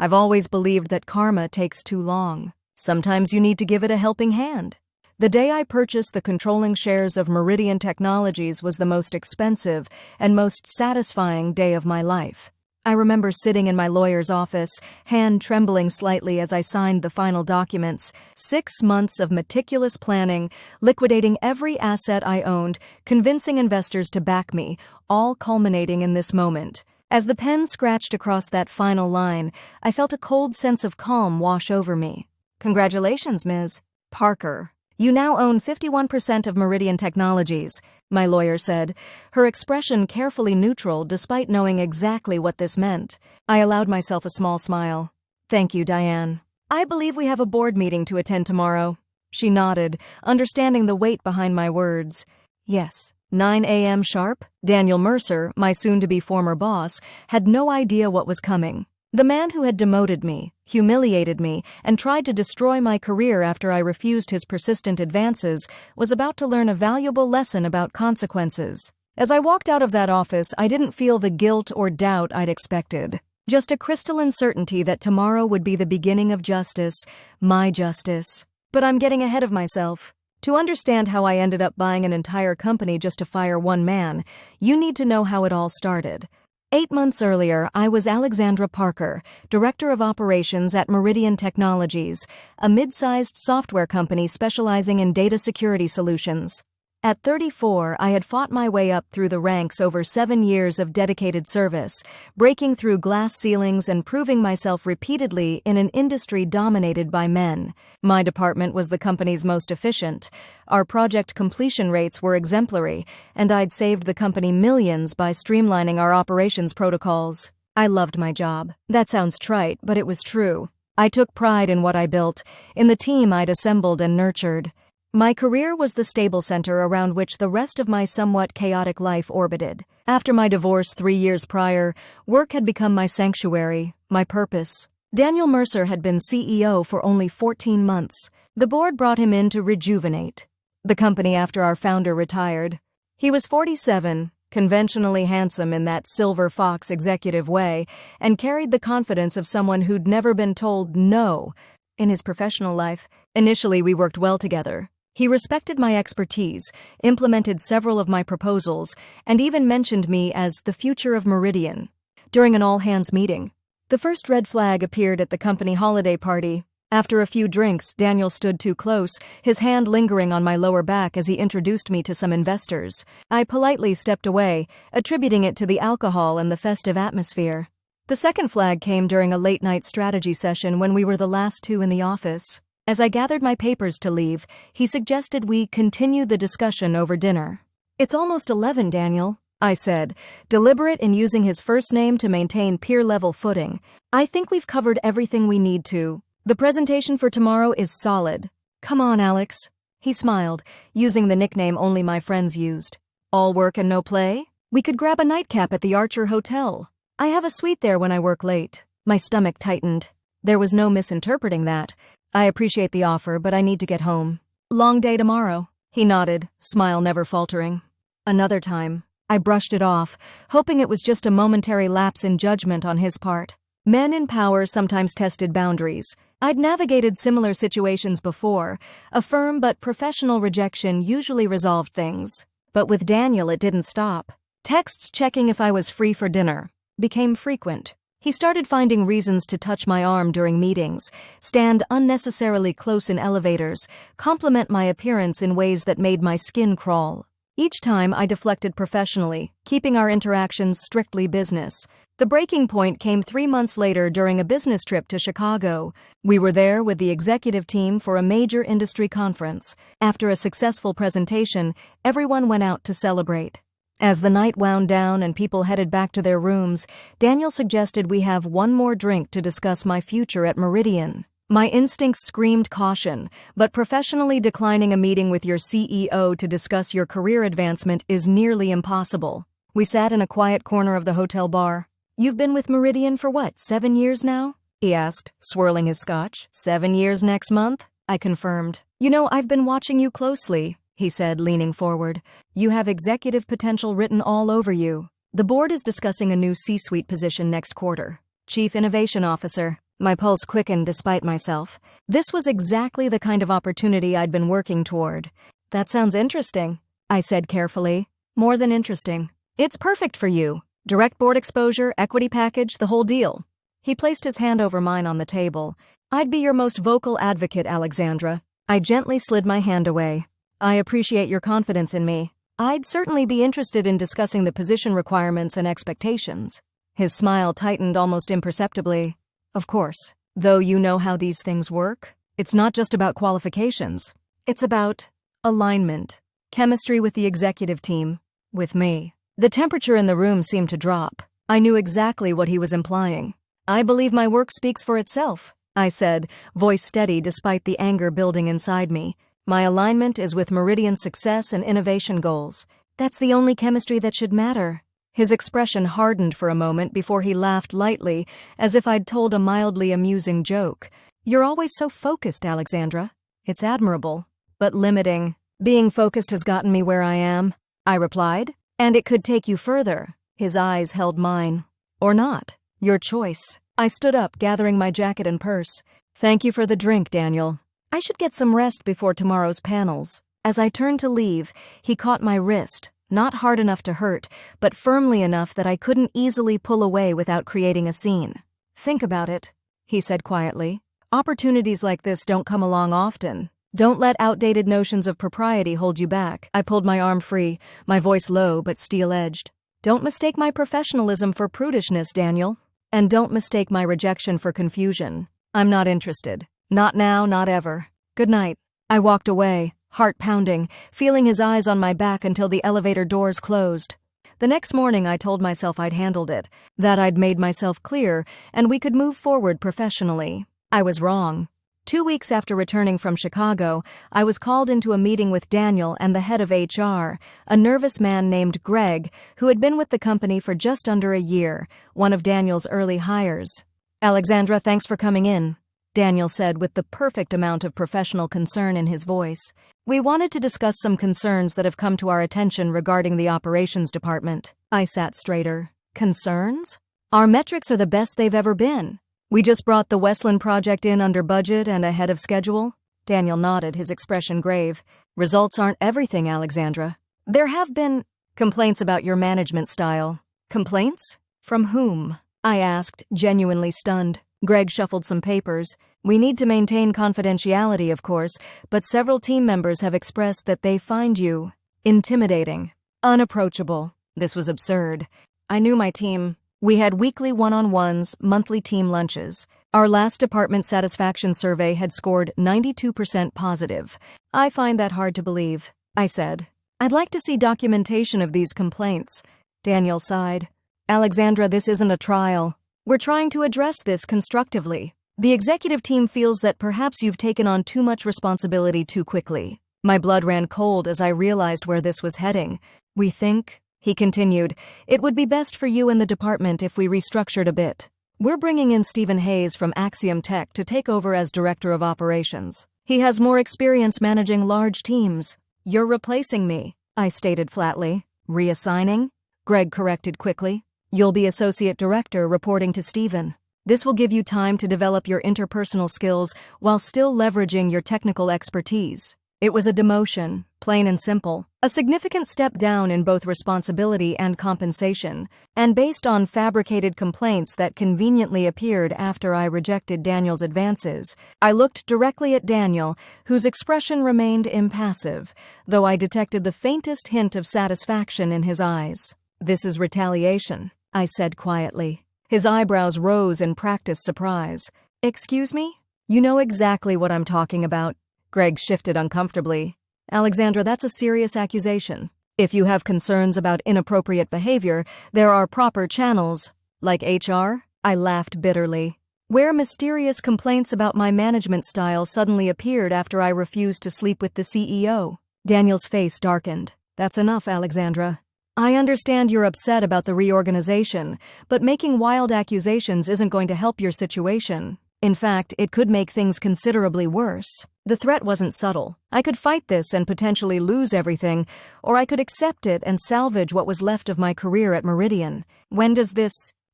I've always believed that karma takes too long. Sometimes you need to give it a helping hand. The day I purchased the controlling shares of Meridian Technologies was the most expensive and most satisfying day of my life. I remember sitting in my lawyer's office, hand trembling slightly as I signed the final documents. 6 months of meticulous planning, liquidating every asset I owned, convincing investors to back me, all culminating in this moment. As the pen scratched across that final line, I felt a cold sense of calm wash over me. Congratulations, Ms. Parker. You now own 51% of Meridian Technologies, my lawyer said, her expression carefully neutral despite knowing exactly what this meant. I allowed myself a small smile. Thank you, Diane. I believe we have a board meeting to attend tomorrow. She nodded, understanding the weight behind my words. Yes. 9 a.m. sharp? Daniel Mercer, my soon-to-be former boss, had no idea what was coming. The man who had demoted me, humiliated me, and tried to destroy my career after I refused his persistent advances was about to learn a valuable lesson about consequences. As I walked out of that office, I didn't feel the guilt or doubt I'd expected. Just a crystalline certainty that tomorrow would be the beginning of justice, my justice. But I'm getting ahead of myself. To understand how I ended up buying an entire company just to fire one man, you need to know how it all started. 8 months earlier, I was Alexandra Parker, Director of Operations at Meridian Technologies, a mid-sized software company specializing in data security solutions. At 34, I had fought my way up through the ranks over 7 years of dedicated service, breaking through glass ceilings and proving myself repeatedly in an industry dominated by men. My department was the company's most efficient. Our project completion rates were exemplary, and I'd saved the company millions by streamlining our operations protocols. I loved my job. That sounds trite, but it was true. I took pride in what I built, in the team I'd assembled and nurtured. My career was the stable center around which the rest of my somewhat chaotic life orbited. After my divorce 3 years prior, work had become my sanctuary, my purpose. Daniel Mercer had been CEO for only 14 months. The board brought him in to rejuvenate the company after our founder retired. He was 47, conventionally handsome in that silver fox executive way, and carried the confidence of someone who'd never been told no in his professional life. Initially, we worked well together. He respected my expertise, implemented several of my proposals, and even mentioned me as the future of Meridian. During an all-hands meeting, the first red flag appeared at the company holiday party. After a few drinks, Daniel stood too close, his hand lingering on my lower back as he introduced me to some investors. I politely stepped away, attributing it to the alcohol and the festive atmosphere. The second flag came during a late-night strategy session when we were the last two in the office. As I gathered my papers to leave, he suggested we continue the discussion over dinner. It's almost 11, Daniel, I said, deliberate in using his first name to maintain peer-level footing. I think we've covered everything we need to. The presentation for tomorrow is solid. Come on, Alex. He smiled, using the nickname only my friends used. All work and no play? We could grab a nightcap at the Archer Hotel. I have a suite there when I work late. My stomach tightened. There was no misinterpreting that. I appreciate the offer, but I need to get home. Long day tomorrow. He nodded, smile never faltering. Another time. I brushed it off, hoping it was just a momentary lapse in judgment on his part. Men in power sometimes tested boundaries. I'd navigated similar situations before. A firm but professional rejection usually resolved things. But with Daniel, it didn't stop. Texts checking if I was free for dinner became frequent. He started finding reasons to touch my arm during meetings, stand unnecessarily close in elevators, compliment my appearance in ways that made my skin crawl. Each time I deflected professionally, keeping our interactions strictly business. The breaking point came 3 months later during a business trip to Chicago. We were there with the executive team for a major industry conference. After a successful presentation, everyone went out to celebrate. As the night wound down and people headed back to their rooms, Daniel suggested we have one more drink to discuss my future at Meridian. My instincts screamed caution, but professionally declining a meeting with your CEO to discuss your career advancement is nearly impossible. We sat in a quiet corner of the hotel bar. You've been with Meridian for what, 7 years now? He asked, swirling his scotch. 7 years next month? I confirmed. You know, I've been watching you closely, he said, leaning forward. You have executive potential written all over you. The board is discussing a new C-suite position next quarter. Chief Innovation Officer. My pulse quickened despite myself. This was exactly the kind of opportunity I'd been working toward. That sounds interesting, I said carefully. More than interesting. It's perfect for you. Direct board exposure, equity package, the whole deal. He placed his hand over mine on the table. I'd be your most vocal advocate, Alexandra. I gently slid my hand away. I appreciate your confidence in me. I'd certainly be interested in discussing the position requirements and expectations. His smile tightened almost imperceptibly. Of course. Though you know how these things work, it's not just about qualifications. It's about alignment, chemistry with the executive team, with me. The temperature in the room seemed to drop. I knew exactly what he was implying. I believe my work speaks for itself, I said, voice steady despite the anger building inside me. My alignment is with Meridian's success and innovation goals. That's the only chemistry that should matter. His expression hardened for a moment before he laughed lightly, as if I'd told a mildly amusing joke. You're always so focused, Alexandra. It's admirable, but limiting. Being focused has gotten me where I am, I replied, and it could take you further. His eyes held mine. Or not. Your choice. I stood up, gathering my jacket and purse. Thank you for the drink, Daniel. I should get some rest before tomorrow's panels. As I turned to leave, he caught my wrist. Not hard enough to hurt, but firmly enough that I couldn't easily pull away without creating a scene. Think about it, he said quietly. Opportunities like this don't come along often. Don't let outdated notions of propriety hold you back. I pulled my arm free, my voice low but steel-edged. Don't mistake my professionalism for prudishness, Daniel. And don't mistake my rejection for confusion. I'm not interested. Not now, not ever. Good night. I walked away, heart pounding, feeling his eyes on my back until the elevator doors closed. The next morning I told myself I'd handled it, that I'd made myself clear, and we could move forward professionally. I was wrong. 2 weeks after returning from Chicago, I was called into a meeting with Daniel and the head of HR, a nervous man named Greg, who had been with the company for just under a year, one of Daniel's early hires. Alexandra, thanks for coming in, Daniel said with the perfect amount of professional concern in his voice. We wanted to discuss some concerns that have come to our attention regarding the operations department. I sat straighter. Concerns? Our metrics are the best they've ever been. We just brought the Westland project in under budget and ahead of schedule. Daniel nodded, his expression grave. Results aren't everything, Alexandra. There have been complaints about your management style. Complaints? From whom? I asked, genuinely stunned. Greg shuffled some papers. We need to maintain confidentiality, of course, but several team members have expressed that they find you intimidating, unapproachable. This was absurd. I knew my team. We had weekly one-on-ones, monthly team lunches. Our last department satisfaction survey had scored 92% positive. I find that hard to believe, I said. I'd like to see documentation of these complaints. Daniel sighed. Alexandra, this isn't a trial. We're trying to address this constructively. The executive team feels that perhaps you've taken on too much responsibility too quickly. My blood ran cold as I realized where this was heading. We think, he continued, it would be best for you and the department if we restructured a bit. We're bringing in Stephen Hayes from Axiom Tech to take over as Director of Operations. He has more experience managing large teams. You're replacing me, I stated flatly. Reassigning? Greg corrected quickly. You'll be Associate Director reporting to Stephen. This will give you time to develop your interpersonal skills while still leveraging your technical expertise. It was a demotion, plain and simple, a significant step down in both responsibility and compensation, and based on fabricated complaints that conveniently appeared after I rejected Daniel's advances. I looked directly at Daniel, whose expression remained impassive, though I detected the faintest hint of satisfaction in his eyes. This is retaliation, I said quietly. His eyebrows rose in practiced surprise. Excuse me? You know exactly what I'm talking about. Greg shifted uncomfortably. Alexandra, that's a serious accusation. If you have concerns about inappropriate behavior, there are proper channels. Like HR? I laughed bitterly. Where mysterious complaints about my management style suddenly appeared after I refused to sleep with the CEO. Daniel's face darkened. That's enough, Alexandra. I understand you're upset about the reorganization, but making wild accusations isn't going to help your situation. In fact, it could make things considerably worse. The threat wasn't subtle. I could fight this and potentially lose everything, or I could accept it and salvage what was left of my career at Meridian. When does this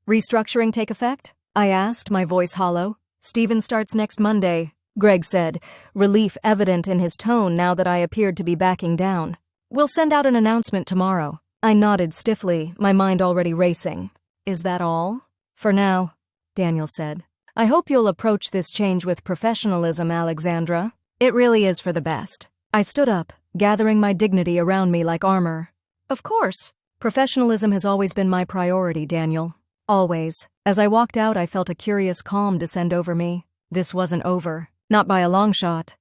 restructuring take effect? I asked, my voice hollow. Steven starts next Monday, Greg said, relief evident in his tone now that I appeared to be backing down. We'll send out an announcement tomorrow. I nodded stiffly, my mind already racing. Is that all? For now, Daniel said. I hope you'll approach this change with professionalism, Alexandra. It really is for the best. I stood up, gathering my dignity around me like armor. Of course. Professionalism has always been my priority, Daniel. Always. As I walked out, I felt a curious calm descend over me. This wasn't over. Not by a long shot.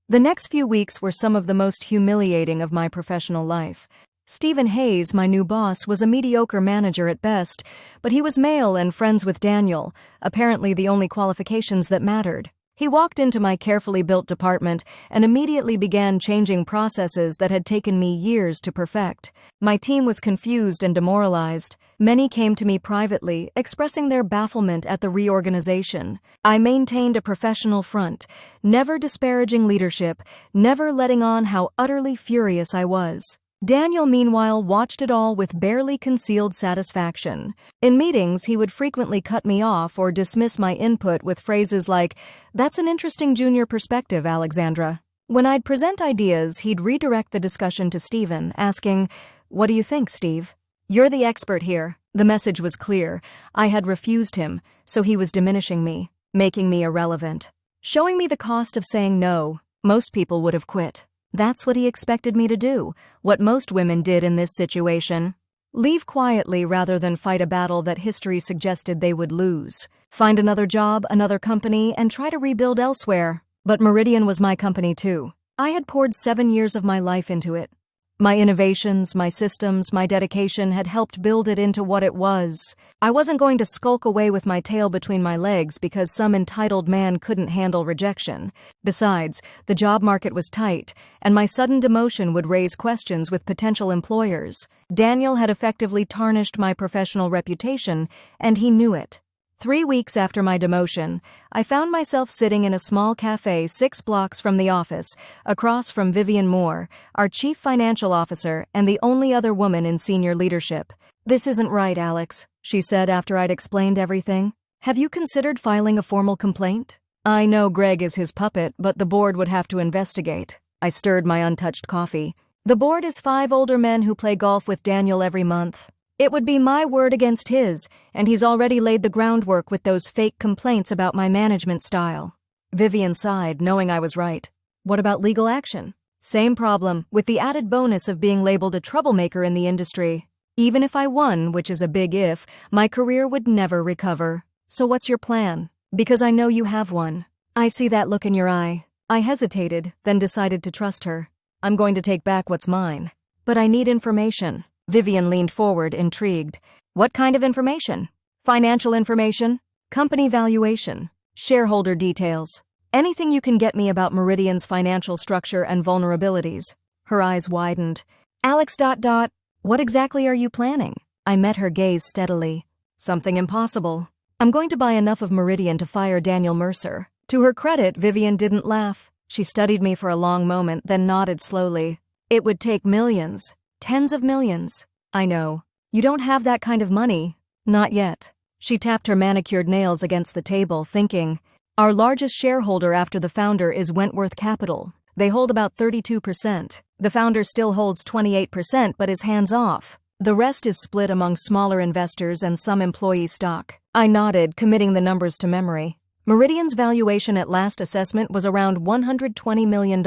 The next few weeks were some of the most humiliating of my professional life. Stephen Hayes, my new boss, was a mediocre manager at best, but he was male and friends with Daniel, apparently the only qualifications that mattered. He walked into my carefully built department and immediately began changing processes that had taken me years to perfect. My team was confused and demoralized. Many came to me privately, expressing their bafflement at the reorganization. I maintained a professional front, never disparaging leadership, never letting on how utterly furious I was. Daniel, meanwhile, watched it all with barely concealed satisfaction. In meetings, he would frequently cut me off or dismiss my input with phrases like, "That's an interesting junior perspective, Alexandra." When I'd present ideas, he'd redirect the discussion to Stephen, asking, "What do you think, Steve?" "You're the expert here." The message was clear. I had refused him, so he was diminishing me, making me irrelevant, showing me the cost of saying no. Most people would have quit. That's what he expected me to do, what most women did in this situation. Leave quietly rather than fight a battle that history suggested they would lose. Find another job, another company, and try to rebuild elsewhere. But Meridian was my company too. I had poured 7 years of my life into it. My innovations, my systems, my dedication had helped build it into what it was. I wasn't going to skulk away with my tail between my legs because some entitled man couldn't handle rejection. Besides, the job market was tight, and my sudden demotion would raise questions with potential employers. Daniel had effectively tarnished my professional reputation, and he knew it. 3 weeks after my demotion, I found myself sitting in a small cafe 6 blocks from the office, across from Vivian Moore, our chief financial officer and the only other woman in senior leadership. "This isn't right, Alex," she said after I'd explained everything. "Have you considered filing a formal complaint?" "I know Greg is his puppet, but the board would have to investigate." I stirred my untouched coffee. "The board is 5 older men who play golf with Daniel every month. It would be my word against his, and he's already laid the groundwork with those fake complaints about my management style." Vivian sighed, knowing I was right. "What about legal action?" "Same problem, with the added bonus of being labeled a troublemaker in the industry. Even if I won, which is a big if, my career would never recover. So what's your plan? Because I know you have one." "I see that look in your eye." I hesitated, then decided to trust her. "I'm going to take back what's mine. But I need information." Vivian leaned forward, intrigued. "What kind of information?" "Financial information, company valuation, shareholder details. Anything you can get me about Meridian's financial structure and vulnerabilities." Her eyes widened. "Alex ... what exactly are you planning?" I met her gaze steadily. "Something impossible. I'm going to buy enough of Meridian to fire Daniel Mercer." To her credit, Vivian didn't laugh. She studied me for a long moment, then nodded slowly. "It would take millions. Tens of millions." "I know. You don't have that kind of money." "Not yet." She tapped her manicured nails against the table, thinking. "Our largest shareholder after the founder is Wentworth Capital. They hold about 32%. The founder still holds 28% but is hands-off. The rest is split among smaller investors and some employee stock." I nodded, committing the numbers to memory. "Meridian's valuation at last assessment was around $120 million,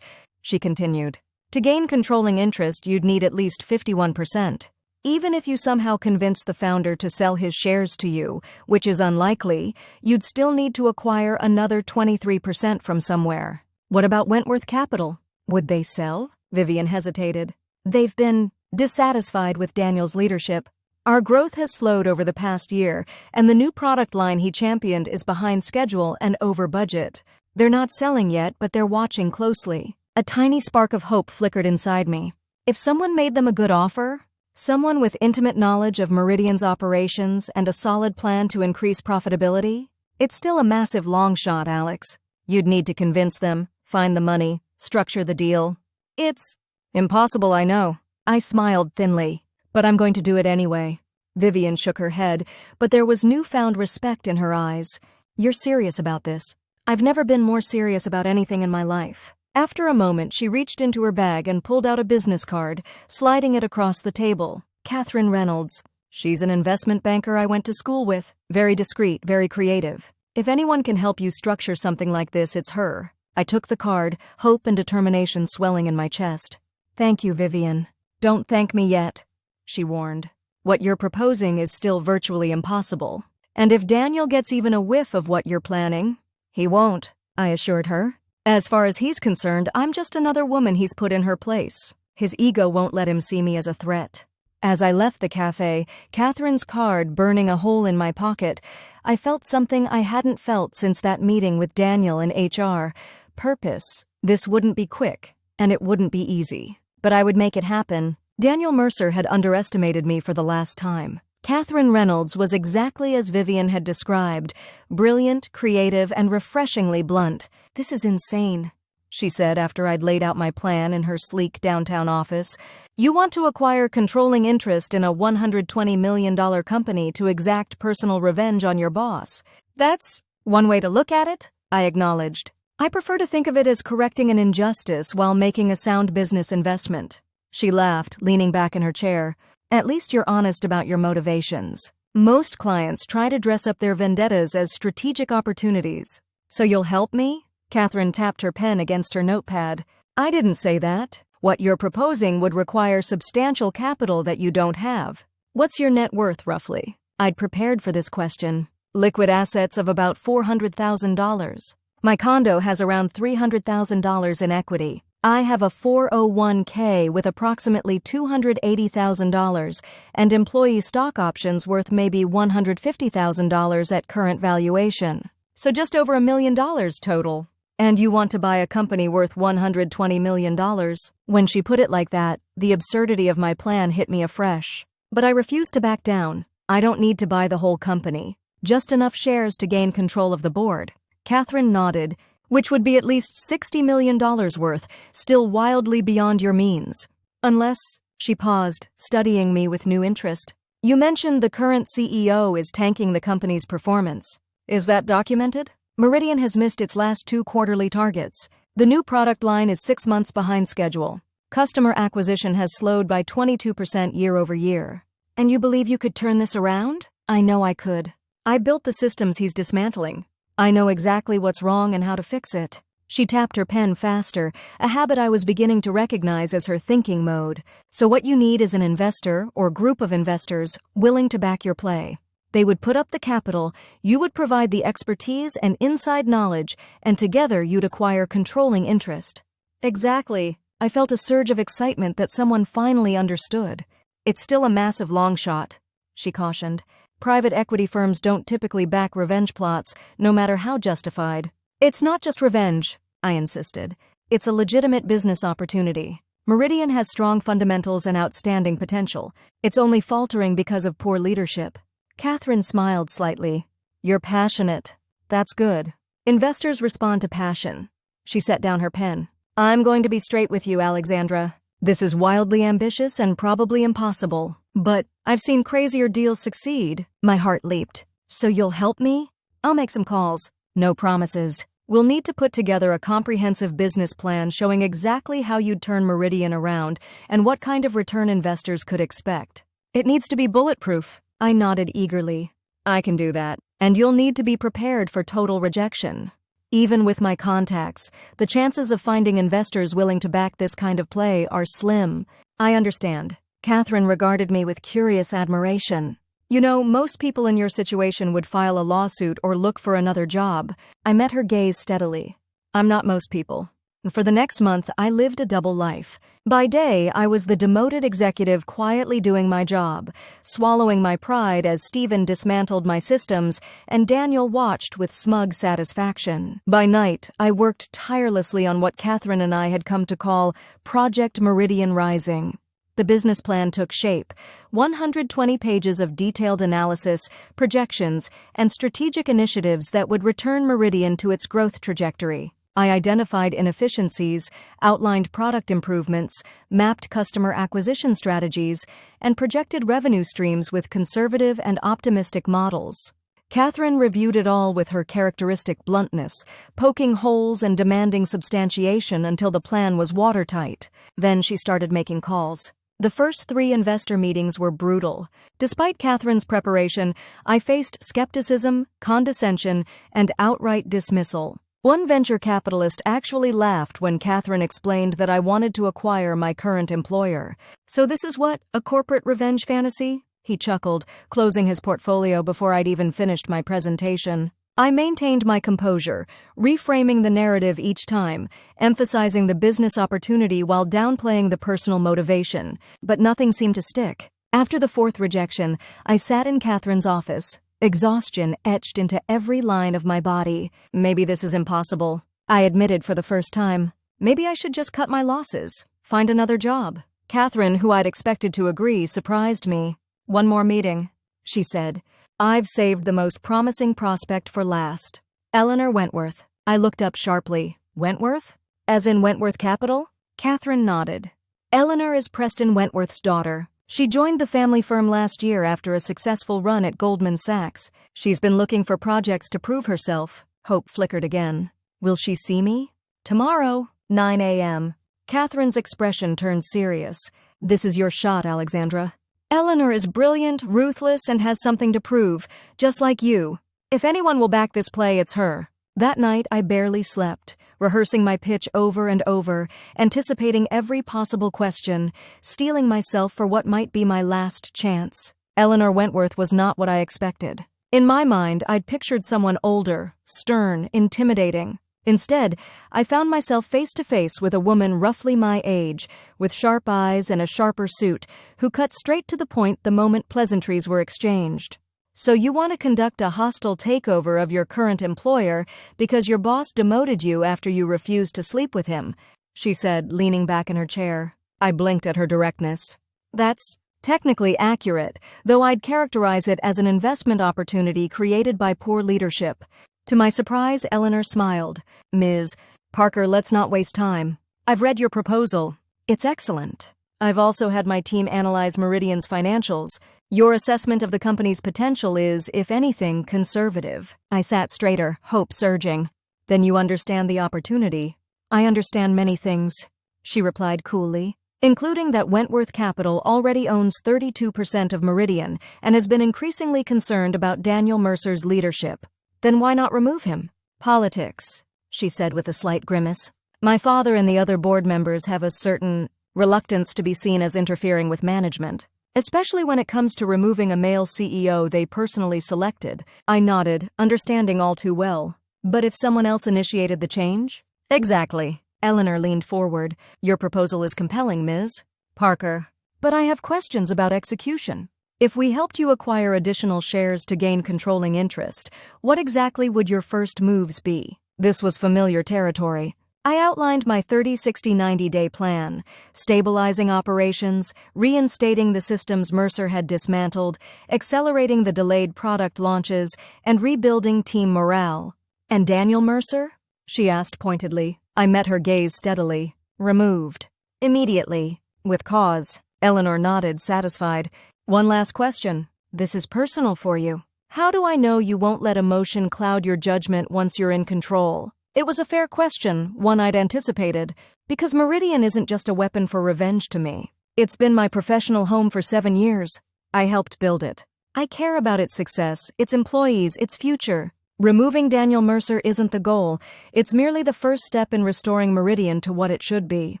she continued. "To gain controlling interest, you'd need at least 51%. Even if you somehow convince the founder to sell his shares to you, which is unlikely, you'd still need to acquire another 23% from somewhere." "What about Wentworth Capital? Would they sell?" Vivian hesitated. "They've been dissatisfied with Daniel's leadership. Our growth has slowed over the past year, and the new product line he championed is behind schedule and over budget. They're not selling yet, but they're watching closely." A tiny spark of hope flickered inside me. If someone made them a good offer, someone with intimate knowledge of Meridian's operations and a solid plan to increase profitability, it's still a massive long shot, Alex. You'd need to convince them, find the money, structure the deal. It's impossible, I know. I smiled thinly. "But I'm going to do it anyway." Vivian shook her head, but there was newfound respect in her eyes. You're serious about this? I've never been more serious about anything in my life. After a moment, she reached into her bag and pulled out a business card, sliding it across the table. Catherine Reynolds. She's an investment banker I went to school with. Very discreet, very creative. If anyone can help you structure something like this, it's her. I took the card, hope and determination swelling in my chest. Thank you, Vivian. Don't thank me yet, she warned. What you're proposing is still virtually impossible. And if Daniel gets even a whiff of what you're planning, he won't, I assured her. As far as he's concerned, I'm just another woman he's put in her place. His ego won't let him see me as a threat. As I left the cafe, Catherine's card burning a hole in my pocket, I felt something I hadn't felt since that meeting with Daniel in HR. Purpose. This wouldn't be quick, and it wouldn't be easy. But I would make it happen. Daniel Mercer had underestimated me for the last time. Catherine Reynolds was exactly as Vivian had described, brilliant, creative, and refreshingly blunt. This is insane, she said after I'd laid out my plan in her sleek downtown office. You want to acquire controlling interest in a $120 million company to exact personal revenge on your boss. That's one way to look at it, I acknowledged. I prefer to think of it as correcting an injustice while making a sound business investment. She laughed, leaning back in her chair. At least you're honest about your motivations. Most clients try to dress up their vendettas as strategic opportunities. So you'll help me? Catherine tapped her pen against her notepad. I didn't say that. What you're proposing would require substantial capital that you don't have. What's your net worth, roughly? I'd prepared for this question. Liquid assets of about $400,000. My condo has around $300,000 in equity. I have a 401k with approximately $280,000 and employee stock options worth maybe $150,000 at current valuation. So just over $1 million total. And you want to buy a company worth $120 million? When she put it like that, the absurdity of my plan hit me afresh. But I refused to back down. I don't need to buy the whole company. Just enough shares to gain control of the board. Catherine nodded. Which would be at least $60 million worth, still wildly beyond your means. Unless, she paused, studying me with new interest. You mentioned the current CEO is tanking the company's performance. Is that documented? Meridian has missed its last 2 quarterly targets. The new product line is 6 months behind schedule. Customer acquisition has slowed by 22% year over year. And you believe you could turn this around? I know I could. I built the systems he's dismantling. I know exactly what's wrong and how to fix it. She tapped her pen faster, a habit I was beginning to recognize as her thinking mode. So what you need is an investor or group of investors willing to back your play. They would put up the capital, you would provide the expertise and inside knowledge, and together you'd acquire controlling interest. Exactly. I felt a surge of excitement that someone finally understood. It's still a massive long shot, she cautioned. Private equity firms don't typically back revenge plots, no matter how justified. It's not just revenge, I insisted. It's a legitimate business opportunity. Meridian has strong fundamentals and outstanding potential. It's only faltering because of poor leadership. Catherine smiled slightly. You're passionate. That's good. Investors respond to passion. She set down her pen. I'm going to be straight with you, Alexandra. This is wildly ambitious and probably impossible. But I've seen crazier deals succeed. My heart leaped. So you'll help me? I'll make some calls. No promises. We'll need to put together a comprehensive business plan showing exactly how you'd turn Meridian around and what kind of return investors could expect. It needs to be bulletproof. I nodded eagerly. I can do that. And you'll need to be prepared for total rejection. Even with my contacts, the chances of finding investors willing to back this kind of play are slim. I understand. Catherine regarded me with curious admiration. You know, most people in your situation would file a lawsuit or look for another job. I met her gaze steadily. I'm not most people. For the next month, I lived a double life. By day, I was the demoted executive quietly doing my job, swallowing my pride as Stephen dismantled my systems and Daniel watched with smug satisfaction. By night, I worked tirelessly on what Catherine and I had come to call Project Meridian Rising. The business plan took shape, 120 pages of detailed analysis, projections, and strategic initiatives that would return Meridian to its growth trajectory. I identified inefficiencies, outlined product improvements, mapped customer acquisition strategies, and projected revenue streams with conservative and optimistic models. Catherine reviewed it all with her characteristic bluntness, poking holes and demanding substantiation until the plan was watertight. Then she started making calls. The first 3 investor meetings were brutal. Despite Catherine's preparation, I faced skepticism, condescension, and outright dismissal. One venture capitalist actually laughed when Catherine explained that I wanted to acquire my current employer. "So this is what, a corporate revenge fantasy?" He chuckled, closing his portfolio before I'd even finished my presentation. I maintained my composure, reframing the narrative each time, emphasizing the business opportunity while downplaying the personal motivation, but nothing seemed to stick. After the 4th rejection, I sat in Catherine's office, exhaustion etched into every line of my body. Maybe this is impossible, I admitted for the first time. Maybe I should just cut my losses, find another job. Catherine, who I'd expected to agree, surprised me. "One more meeting," she said. "I've saved the most promising prospect for last. Eleanor Wentworth." I looked up sharply. "Wentworth? As in Wentworth Capital?" Catherine nodded. "Eleanor is Preston Wentworth's daughter. She joined the family firm last year after a successful run at Goldman Sachs. She's been looking for projects to prove herself." Hope flickered again. "Will she see me?" "Tomorrow, 9 a.m. Catherine's expression turned serious. "This is your shot, Alexandra. Eleanor is brilliant, ruthless, and has something to prove, just like you. If anyone will back this play, it's her." That night, I barely slept, rehearsing my pitch over and over, anticipating every possible question, steeling myself for what might be my last chance. Eleanor Wentworth was not what I expected. In my mind, I'd pictured someone older, stern, intimidating. Instead, I found myself face to face with a woman roughly my age, with sharp eyes and a sharper suit, who cut straight to the point the moment pleasantries were exchanged. "So you want to conduct a hostile takeover of your current employer because your boss demoted you after you refused to sleep with him," she said, leaning back in her chair. I blinked at her directness. "That's technically accurate, though I'd characterize it as an investment opportunity created by poor leadership." To my surprise, Eleanor smiled. "Ms. Parker, let's not waste time. I've read your proposal. It's excellent. I've also had my team analyze Meridian's financials. Your assessment of the company's potential is, if anything, conservative." I sat straighter, hope surging. "Then you understand the opportunity." "I understand many things," she replied coolly, "including that Wentworth Capital already owns 32% of Meridian and has been increasingly concerned about Daniel Mercer's leadership. Then why not remove him?" "Politics," she said with a slight grimace. "My father and the other board members have a certain reluctance to be seen as interfering with management, especially when it comes to removing a male CEO they personally selected." I nodded, understanding all too well. "But if someone else initiated the change?" "Exactly." Eleanor leaned forward. "Your proposal is compelling, Ms. Parker. But I have questions about execution. If we helped you acquire additional shares to gain controlling interest, what exactly would your first moves be?" This was familiar territory. I outlined my 30, 60, 90-day plan, stabilizing operations, reinstating the systems Mercer had dismantled, accelerating the delayed product launches, and rebuilding team morale. "And Daniel Mercer?" she asked pointedly. I met her gaze steadily. "Removed. Immediately. With cause." Eleanor nodded, satisfied. "One last question. This is personal for you. How do I know you won't let emotion cloud your judgment once you're in control?" It was a fair question, one I'd anticipated, because Meridian isn't just a weapon for revenge to me. It's been my professional home for 7 years. I helped build it. I care about its success, its employees, its future. Removing Daniel Mercer isn't the goal. It's merely the first step in restoring Meridian to what it should be.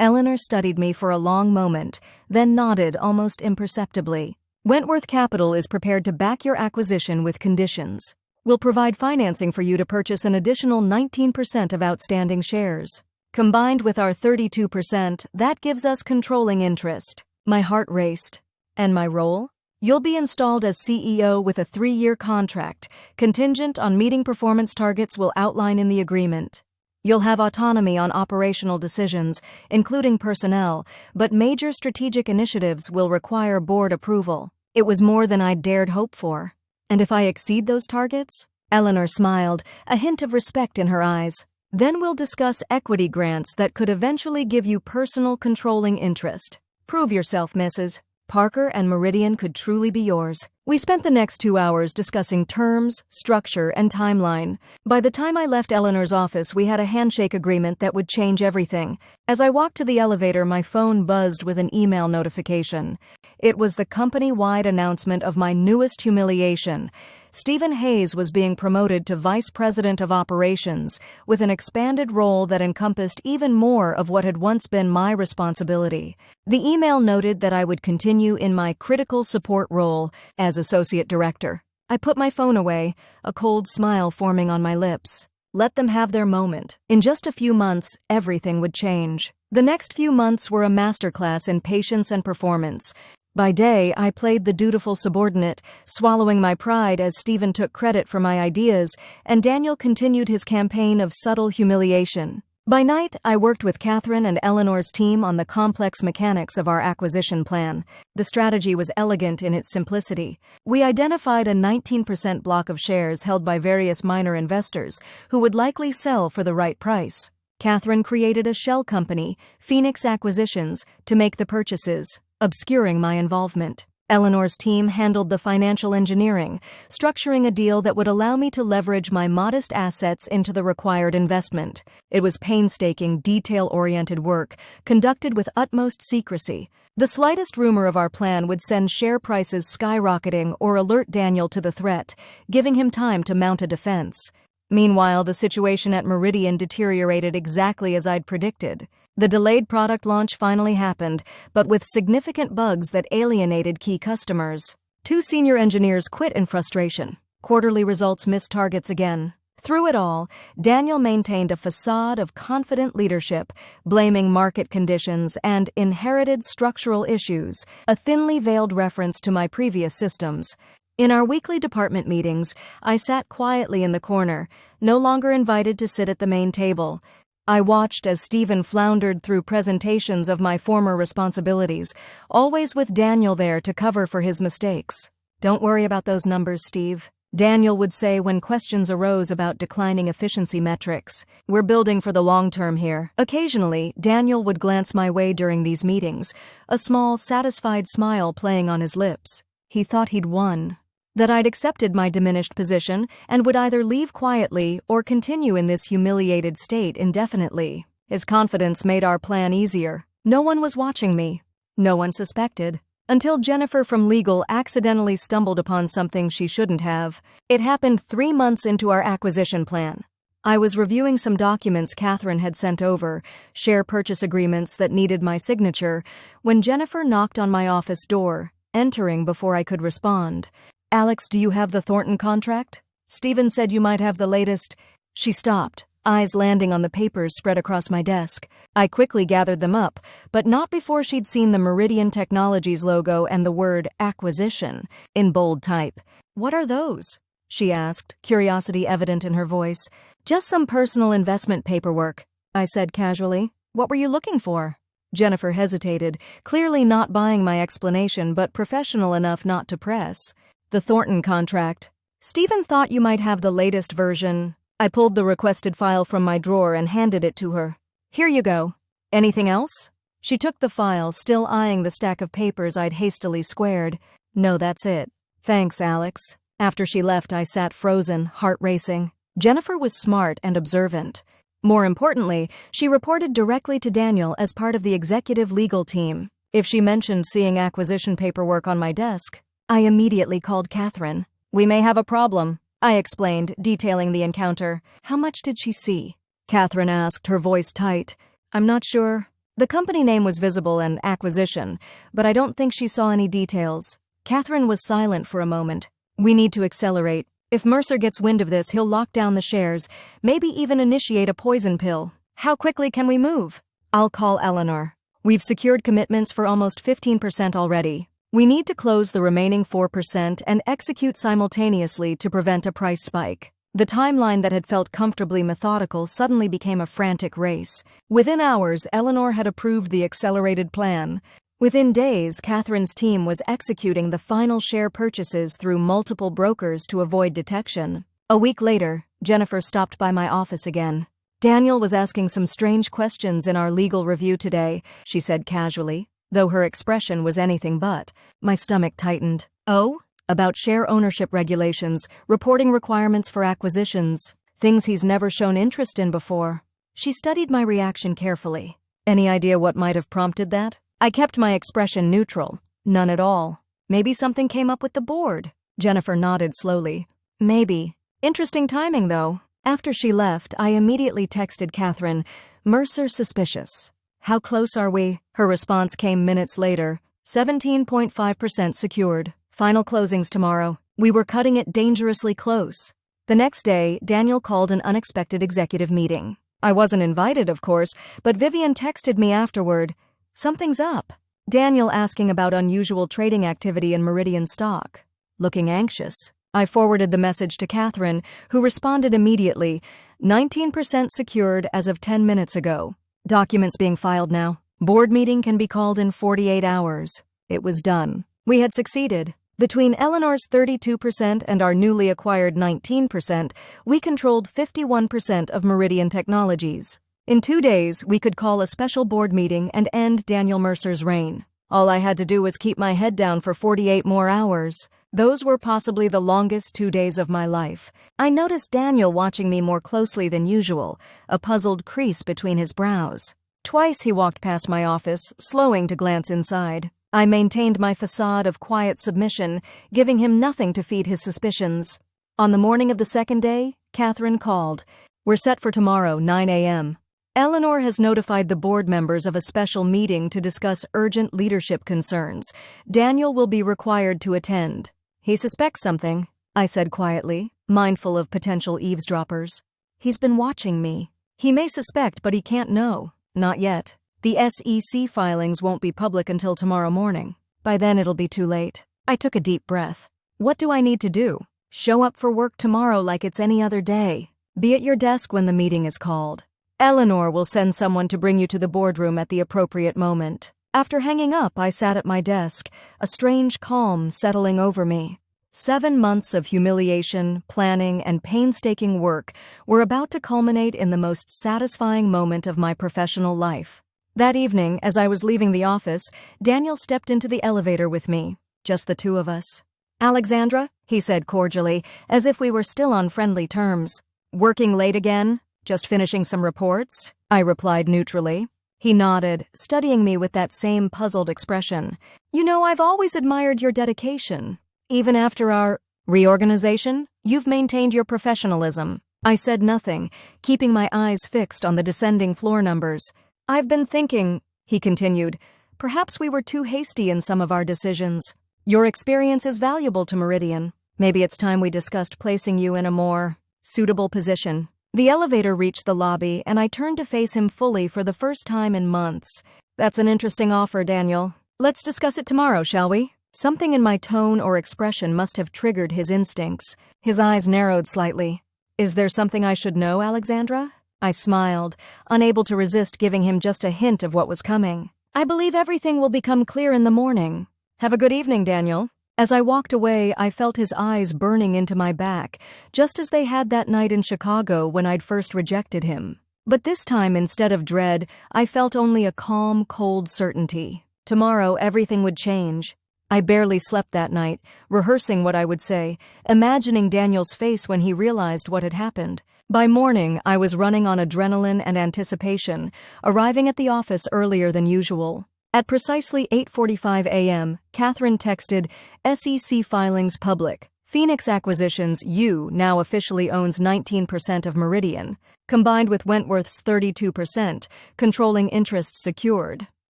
Eleanor studied me for a long moment, then nodded almost imperceptibly. "Wentworth Capital is prepared to back your acquisition with conditions. We'll provide financing for you to purchase an additional 19% of outstanding shares. Combined with our 32%, that gives us controlling interest." My heart raced. "And my role?" "You'll be installed as CEO with a 3-year contract, contingent on meeting performance targets we'll outline in the agreement. You'll have autonomy on operational decisions, including personnel, but major strategic initiatives will require board approval." It was more than I'd dared hope for. "And if I exceed those targets?" Eleanor smiled, a hint of respect in her eyes. "Then we'll discuss equity grants that could eventually give you personal controlling interest. Prove yourself, Mrs. Parker, and Meridian could truly be yours." We spent the next 2 hours discussing terms, structure, and timeline. By the time I left Eleanor's office, we had a handshake agreement that would change everything. As I walked to the elevator, my phone buzzed with an email notification. It was the company-wide announcement of my newest humiliation. Stephen Hayes was being promoted to Vice President of Operations, with an expanded role that encompassed even more of what had once been my responsibility. The email noted that I would continue in my critical support role as Associate Director. I put my phone away, a cold smile forming on my lips. Let them have their moment. In just a few months, everything would change. The next few months were a masterclass in patience and performance. By day, I played the dutiful subordinate, swallowing my pride as Stephen took credit for my ideas, and Daniel continued his campaign of subtle humiliation. By night, I worked with Catherine and Eleanor's team on the complex mechanics of our acquisition plan. The strategy was elegant in its simplicity. We identified a 19% block of shares held by various minor investors who would likely sell for the right price. Catherine created a shell company, Phoenix Acquisitions, to make the purchases, obscuring my involvement. Eleanor's team handled the financial engineering, structuring a deal that would allow me to leverage my modest assets into the required investment. It was painstaking, detail-oriented work, conducted with utmost secrecy. The slightest rumor of our plan would send share prices skyrocketing or alert Daniel to the threat, giving him time to mount a defense. Meanwhile, the situation at Meridian deteriorated exactly as I'd predicted. The delayed product launch finally happened, but with significant bugs that alienated key customers. 2 senior engineers quit in frustration. Quarterly results missed targets again. Through it all, Daniel maintained a facade of confident leadership, blaming market conditions and inherited structural issues, a thinly veiled reference to my previous systems. In our weekly department meetings, I sat quietly in the corner, no longer invited to sit at the main table. I watched as Stephen floundered through presentations of my former responsibilities, always with Daniel there to cover for his mistakes. "Don't worry about those numbers, Steve," Daniel would say when questions arose about declining efficiency metrics. "We're building for the long term here." Occasionally, Daniel would glance my way during these meetings, a small, satisfied smile playing on his lips. He thought he'd won. That I'd accepted my diminished position and would either leave quietly or continue in this humiliated state indefinitely. His confidence made our plan easier. No one was watching me. No one suspected. Until Jennifer from legal accidentally stumbled upon something she shouldn't have. It happened 3 months into our acquisition plan. I was reviewing some documents Catherine had sent over, share purchase agreements that needed my signature, when Jennifer knocked on my office door, entering before I could respond. "Alex, do you have the Thornton contract? Stephen said you might have the latest." She stopped, eyes landing on the papers spread across my desk. I quickly gathered them up, but not before she'd seen the Meridian Technologies logo and the word acquisition in bold type. "What are those?" she asked, curiosity evident in her voice. "Just some personal investment paperwork," I said casually. "What were you looking for?" Jennifer hesitated, clearly not buying my explanation but professional enough not to press. "The Thornton contract. Stephen thought you might have the latest version." I pulled the requested file from my drawer and handed it to her. "Here you go. Anything else?" She took the file, still eyeing the stack of papers I'd hastily squared. "No, that's it. Thanks, Alex." After she left, I sat frozen, heart racing. Jennifer was smart and observant. More importantly, she reported directly to Daniel as part of the executive legal team. If she mentioned seeing acquisition paperwork on my desk, I immediately called Catherine. "We may have a problem," I explained, detailing the encounter. "How much did she see?" Catherine asked, her voice tight. "I'm not sure. The company name was visible and acquisition, but I don't think she saw any details." Catherine was silent for a moment. "We need to accelerate. If Mercer gets wind of this, he'll lock down the shares, maybe even initiate a poison pill. How quickly can we move?" "I'll call Eleanor. We've secured commitments for almost 15% already. We need to close the remaining 4% and execute simultaneously to prevent a price spike." The timeline that had felt comfortably methodical suddenly became a frantic race. Within hours, Eleanor had approved the accelerated plan. Within days, Catherine's team was executing the final share purchases through multiple brokers to avoid detection. A week later, Jennifer stopped by my office again. "Daniel was asking some strange questions in our legal review today," she said casually. Though her expression was anything but, my stomach tightened. "Oh?" about share ownership regulations, reporting requirements for acquisitions, things he's never shown interest in before. She studied my reaction carefully. Any idea what might have prompted that? I kept my expression neutral. None at all. Maybe something came up with the board. Jennifer nodded slowly. Maybe. Interesting timing, though. After she left, I immediately texted Catherine, "Mercer suspicious." "How close are we?" Her response came minutes later. 17.5% secured. Final closings tomorrow. We were cutting it dangerously close. The next day, Daniel called an unexpected executive meeting. I wasn't invited, of course, but Vivian texted me afterward. "Something's up." Daniel asking about unusual trading activity in Meridian stock. Looking anxious. I forwarded the message to Catherine, who responded immediately, 19% secured as of 10 minutes ago. Documents being filed now. Board meeting can be called in 48 hours. It was done. We had succeeded. Between Eleanor's 32% and our newly acquired 19%, we controlled 51% of Meridian Technologies. In 2 days, we could call a special board meeting and end Daniel Mercer's reign. All I had to do was keep my head down for 48 more hours. Those were possibly the longest 2 days of my life. I noticed Daniel watching me more closely than usual, a puzzled crease between his brows. Twice he walked past my office, slowing to glance inside. I maintained my facade of quiet submission, giving him nothing to feed his suspicions. On the morning of the second day, Catherine called. "We're set for tomorrow, 9 a.m. Eleanor has notified the board members of a special meeting to discuss urgent leadership concerns. Daniel will be required to attend." "He suspects something," I said quietly, mindful of potential eavesdroppers. "He's been watching me. He may suspect, but he can't know. Not yet. The SEC filings won't be public until tomorrow morning. By then it'll be too late." I took a deep breath. What do I need to do? Show up for work tomorrow like it's any other day. Be at your desk when the meeting is called. Eleanor will send someone to bring you to the boardroom at the appropriate moment. After hanging up, I sat at my desk, a strange calm settling over me. 7 months of humiliation, planning, and painstaking work were about to culminate in the most satisfying moment of my professional life. That evening, as I was leaving the office, Daniel stepped into the elevator with me, just the two of us. "Alexandra," he said cordially, as if we were still on friendly terms. "Working late again? Just finishing some reports?" I replied neutrally. He nodded, studying me with that same puzzled expression. "You know, I've always admired your dedication. Even after our reorganization, you've maintained your professionalism." I said nothing, keeping my eyes fixed on the descending floor numbers. "I've been thinking," he continued, "perhaps we were too hasty in some of our decisions. Your experience is valuable to Meridian. Maybe it's time we discussed placing you in a more suitable position." The elevator reached the lobby, and I turned to face him fully for the first time in months. "That's an interesting offer, Daniel. Let's discuss it tomorrow, shall we?" Something in my tone or expression must have triggered his instincts. His eyes narrowed slightly. "Is there something I should know, Alexandra?" I smiled, unable to resist giving him just a hint of what was coming. "I believe everything will become clear in the morning. Have a good evening, Daniel." As I walked away, I felt his eyes burning into my back, just as they had that night in Chicago when I'd first rejected him. But this time, instead of dread, I felt only a calm, cold certainty. Tomorrow, everything would change. I barely slept that night, rehearsing what I would say, imagining Daniel's face when he realized what had happened. By morning, I was running on adrenaline and anticipation, arriving at the office earlier than usual. At precisely 8:45 a.m., Catherine texted, "SEC filings public. Phoenix Acquisitions, U, now officially owns 19% of Meridian, combined with Wentworth's 32%, controlling interests secured."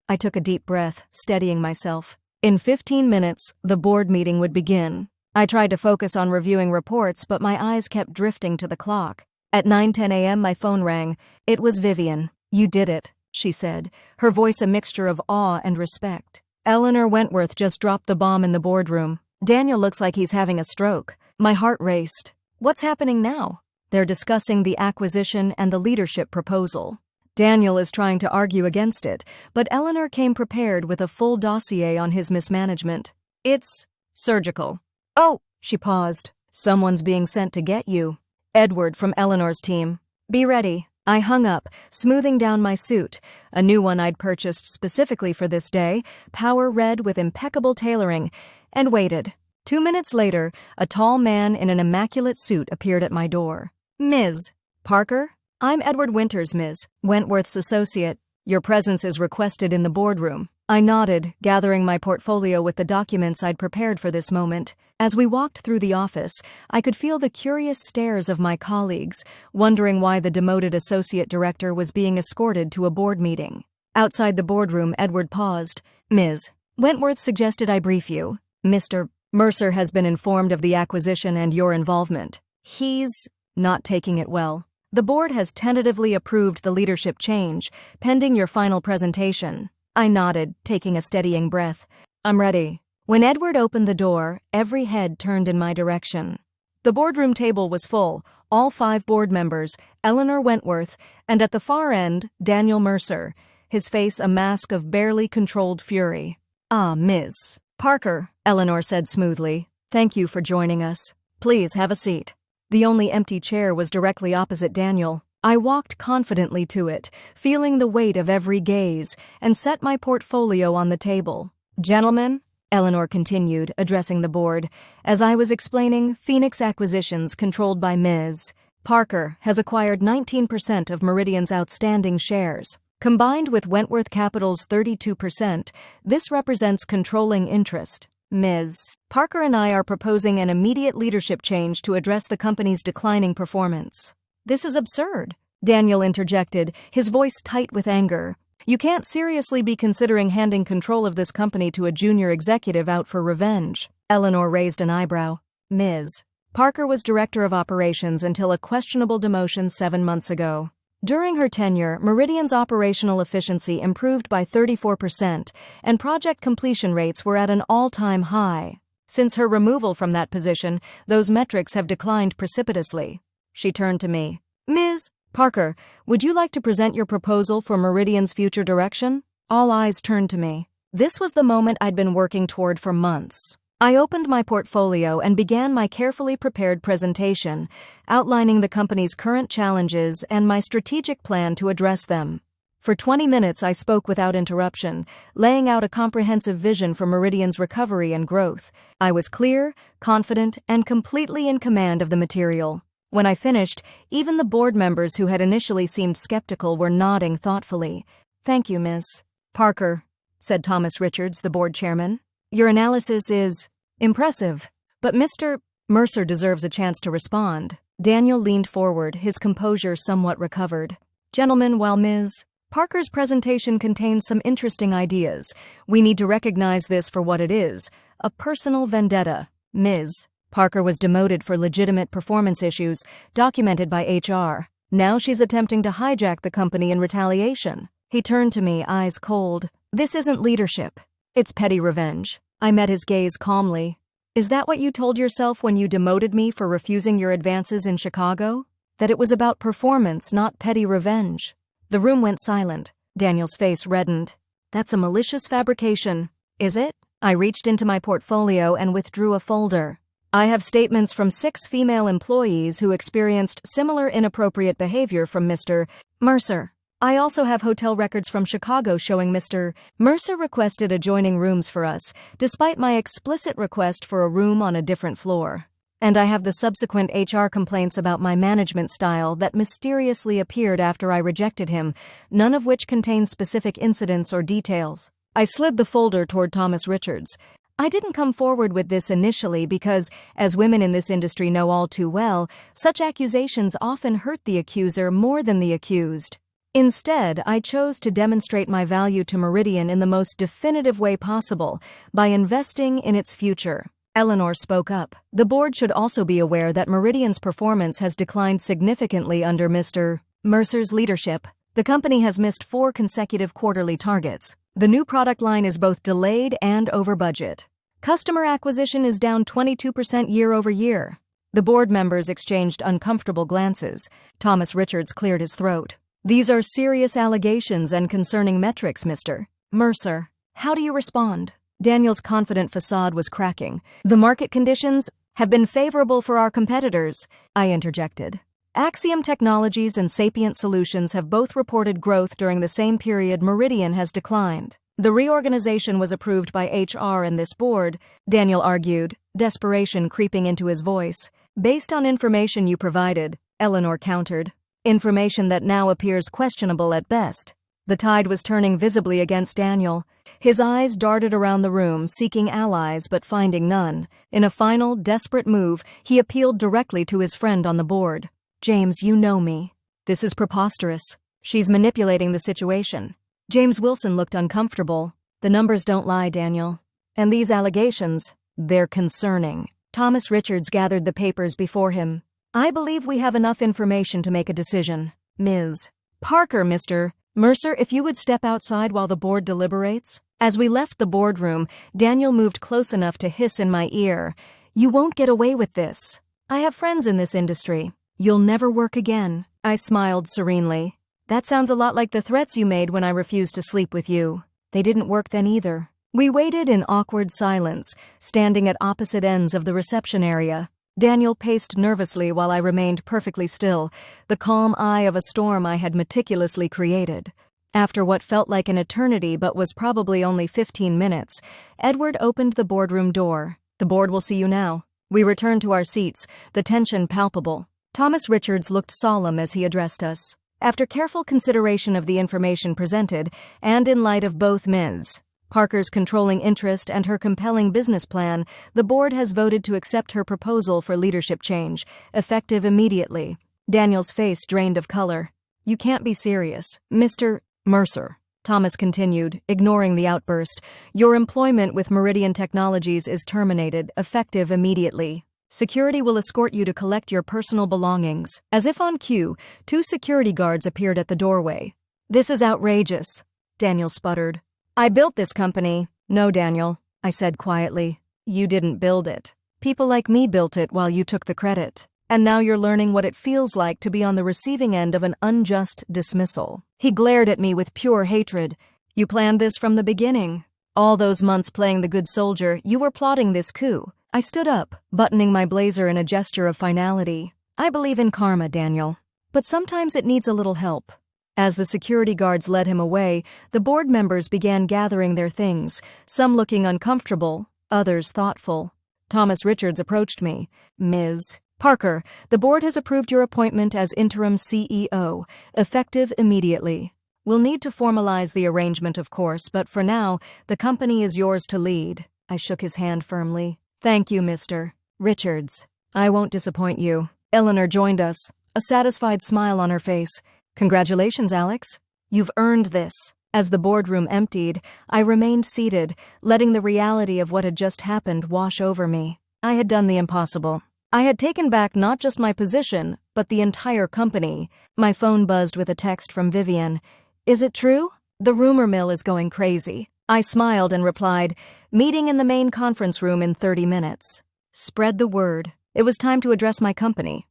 I took a deep breath, steadying myself. In 15 minutes, the board meeting would begin. I tried to focus on reviewing reports, but my eyes kept drifting to the clock. At 9:10 a.m., my phone rang. It was Vivian. "You did it," she said, her voice a mixture of awe and respect. "Eleanor Wentworth just dropped the bomb in the boardroom. Daniel looks like he's having a stroke." My heart raced. "What's happening now?" "They're discussing the acquisition and the leadership proposal. Daniel is trying to argue against it, but Eleanor came prepared with a full dossier on his mismanagement. It's surgical." "Oh," she paused. "Someone's being sent to get you." "Edward from Eleanor's team. Be ready." I hung up, smoothing down my suit, a new one I'd purchased specifically for this day, power red with impeccable tailoring, and waited. 2 minutes later, a tall man in an immaculate suit appeared at my door. "Ms. Parker? I'm Edward Winters, Ms. Wentworth's associate. Your presence is requested in the boardroom." I nodded, gathering my portfolio with the documents I'd prepared for this moment. As we walked through the office, I could feel the curious stares of my colleagues, wondering why the demoted associate director was being escorted to a board meeting. Outside the boardroom, Edward paused. "Ms. Wentworth suggested I brief you. Mr. Mercer has been informed of the acquisition and your involvement. He's not taking it well. The board has tentatively approved the leadership change, pending your final presentation." I nodded, taking a steadying breath. "I'm ready." When Edward opened the door, every head turned in my direction. The boardroom table was full, all 5 board members, Eleanor Wentworth, and at the far end, Daniel Mercer, his face a mask of barely controlled fury. "Ah, Ms. Parker," Eleanor said smoothly. "Thank you for joining us. Please have a seat." The only empty chair was directly opposite Daniel. I walked confidently to it, feeling the weight of every gaze, and set my portfolio on the table. "Gentlemen," Eleanor continued, addressing the board, as I was explaining, Phoenix Acquisitions, controlled by Ms. Parker, has acquired 19% of Meridian's outstanding shares. Combined with Wentworth Capital's 32%, this represents controlling interest. Ms. Parker and I are proposing an immediate leadership change to address the company's declining performance. "This is absurd," Daniel interjected, his voice tight with anger. "You can't seriously be considering handing control of this company to a junior executive out for revenge." Eleanor raised an eyebrow. "Ms. Parker was director of operations until a questionable demotion 7 months ago. During her tenure, Meridian's operational efficiency improved by 34%, and project completion rates were at an all-time high. Since her removal from that position, those metrics have declined precipitously." She turned to me. "Ms. Parker, would you like to present your proposal for Meridian's future direction?" All eyes turned to me. This was the moment I'd been working toward for months. I opened my portfolio and began my carefully prepared presentation, outlining the company's current challenges and my strategic plan to address them. For 20 minutes I spoke without interruption, laying out a comprehensive vision for Meridian's recovery and growth. I was clear, confident, and completely in command of the material. When I finished, even the board members who had initially seemed skeptical were nodding thoughtfully. "Thank you, Ms. Parker," said Thomas Richards, the board chairman. "Your analysis is impressive, but Mr. Mercer deserves a chance to respond." Daniel leaned forward, his composure somewhat recovered. "Gentlemen, while Ms. Parker's presentation contains some interesting ideas, we need to recognize this for what it is, a personal vendetta. Ms. Parker was demoted for legitimate performance issues documented by HR. Now she's attempting to hijack the company in retaliation." He turned to me, eyes cold. "This isn't leadership. It's petty revenge." I met his gaze calmly. "Is that what you told yourself when you demoted me for refusing your advances in Chicago? That it was about performance, not petty revenge?" The room went silent. Daniel's face reddened. "That's a malicious fabrication, is it?" I reached into my portfolio and withdrew a folder. "I have statements from 6 female employees who experienced similar inappropriate behavior from Mr. Mercer. I also have hotel records from Chicago showing Mr. Mercer requested adjoining rooms for us, despite my explicit request for a room on a different floor. And I have the subsequent HR complaints about my management style that mysteriously appeared after I rejected him, none of which contain specific incidents or details." I slid the folder toward Thomas Richards. "I didn't come forward with this initially because, as women in this industry know all too well, such accusations often hurt the accuser more than the accused. Instead, I chose to demonstrate my value to Meridian in the most definitive way possible, by investing in its future." Eleanor spoke up. "The board should also be aware that Meridian's performance has declined significantly under Mr. Mercer's leadership. The company has missed 4 consecutive quarterly targets. The new product line is both delayed and over budget. Customer acquisition is down 22% year over year." The board members exchanged uncomfortable glances. Thomas Richards cleared his throat. "These are serious allegations and concerning metrics, Mr. Mercer. How do you respond?" Daniel's confident facade was cracking. "The market conditions have been favorable for our competitors," I interjected. "Axiom Technologies and Sapient Solutions have both reported growth during the same period Meridian has declined. The reorganization was approved by HR and this board, Daniel argued, desperation creeping into his voice. Based on information you provided, Eleanor countered. Information that now appears questionable at best. The tide was turning visibly against Daniel. His eyes darted around the room, seeking allies but finding none. In a final, desperate move, he appealed directly to his friend on the board. James, you know me. This is preposterous. She's manipulating the situation. James Wilson looked uncomfortable. The numbers don't lie, Daniel. And these allegations, they're concerning. Thomas Richards gathered the papers before him. I believe we have enough information to make a decision. Ms. Parker, Mr. Mercer, if you would step outside while the board deliberates. As we left the boardroom, Daniel moved close enough to hiss in my ear. You won't get away with this. I have friends in this industry. You'll never work again. I smiled serenely. That sounds a lot like the threats you made when I refused to sleep with you. They didn't work then either. We waited in awkward silence, standing at opposite ends of the reception area. Daniel paced nervously while I remained perfectly still, the calm eye of a storm I had meticulously created. After what felt like an eternity but was probably only 15 minutes, Edward opened the boardroom door. The board will see you now. We returned to our seats, the tension palpable. Thomas Richards looked solemn as he addressed us. After careful consideration of the information presented, and in light of both Ms. Parker's controlling interest and her compelling business plan, the board has voted to accept her proposal for leadership change, effective immediately. Daniel's face drained of color. You can't be serious. Mr. Mercer, Thomas continued, ignoring the outburst. Your employment with Meridian Technologies is terminated, effective immediately. Security will escort you to collect your personal belongings. As if on cue, 2 security guards appeared at the doorway. This is outrageous, Daniel sputtered. I built this company. No, Daniel, I said quietly. You didn't build it. People like me built it while you took the credit. And now you're learning what it feels like to be on the receiving end of an unjust dismissal. He glared at me with pure hatred. You planned this from the beginning. All those months playing the good soldier, you were plotting this coup. I stood up, buttoning my blazer in a gesture of finality. I believe in karma, Daniel. But sometimes it needs a little help. As the security guards led him away, the board members began gathering their things, some looking uncomfortable, others thoughtful. Thomas Richards approached me. Ms. Parker, the board has approved your appointment as interim CEO, effective immediately. We'll need to formalize the arrangement, of course, but for now, the company is yours to lead. I shook his hand firmly. Thank you, Mr. Richards. I won't disappoint you. Eleanor joined us, a satisfied smile on her face. Congratulations, Alex. You've earned this. As the boardroom emptied, I remained seated, letting the reality of what had just happened wash over me. I had done the impossible. I had taken back not just my position, but the entire company. My phone buzzed with a text from Vivian. Is it true? The rumor mill is going crazy. I smiled and replied, meeting in the main conference room in 30 minutes. Spread the word. It was time to address my company.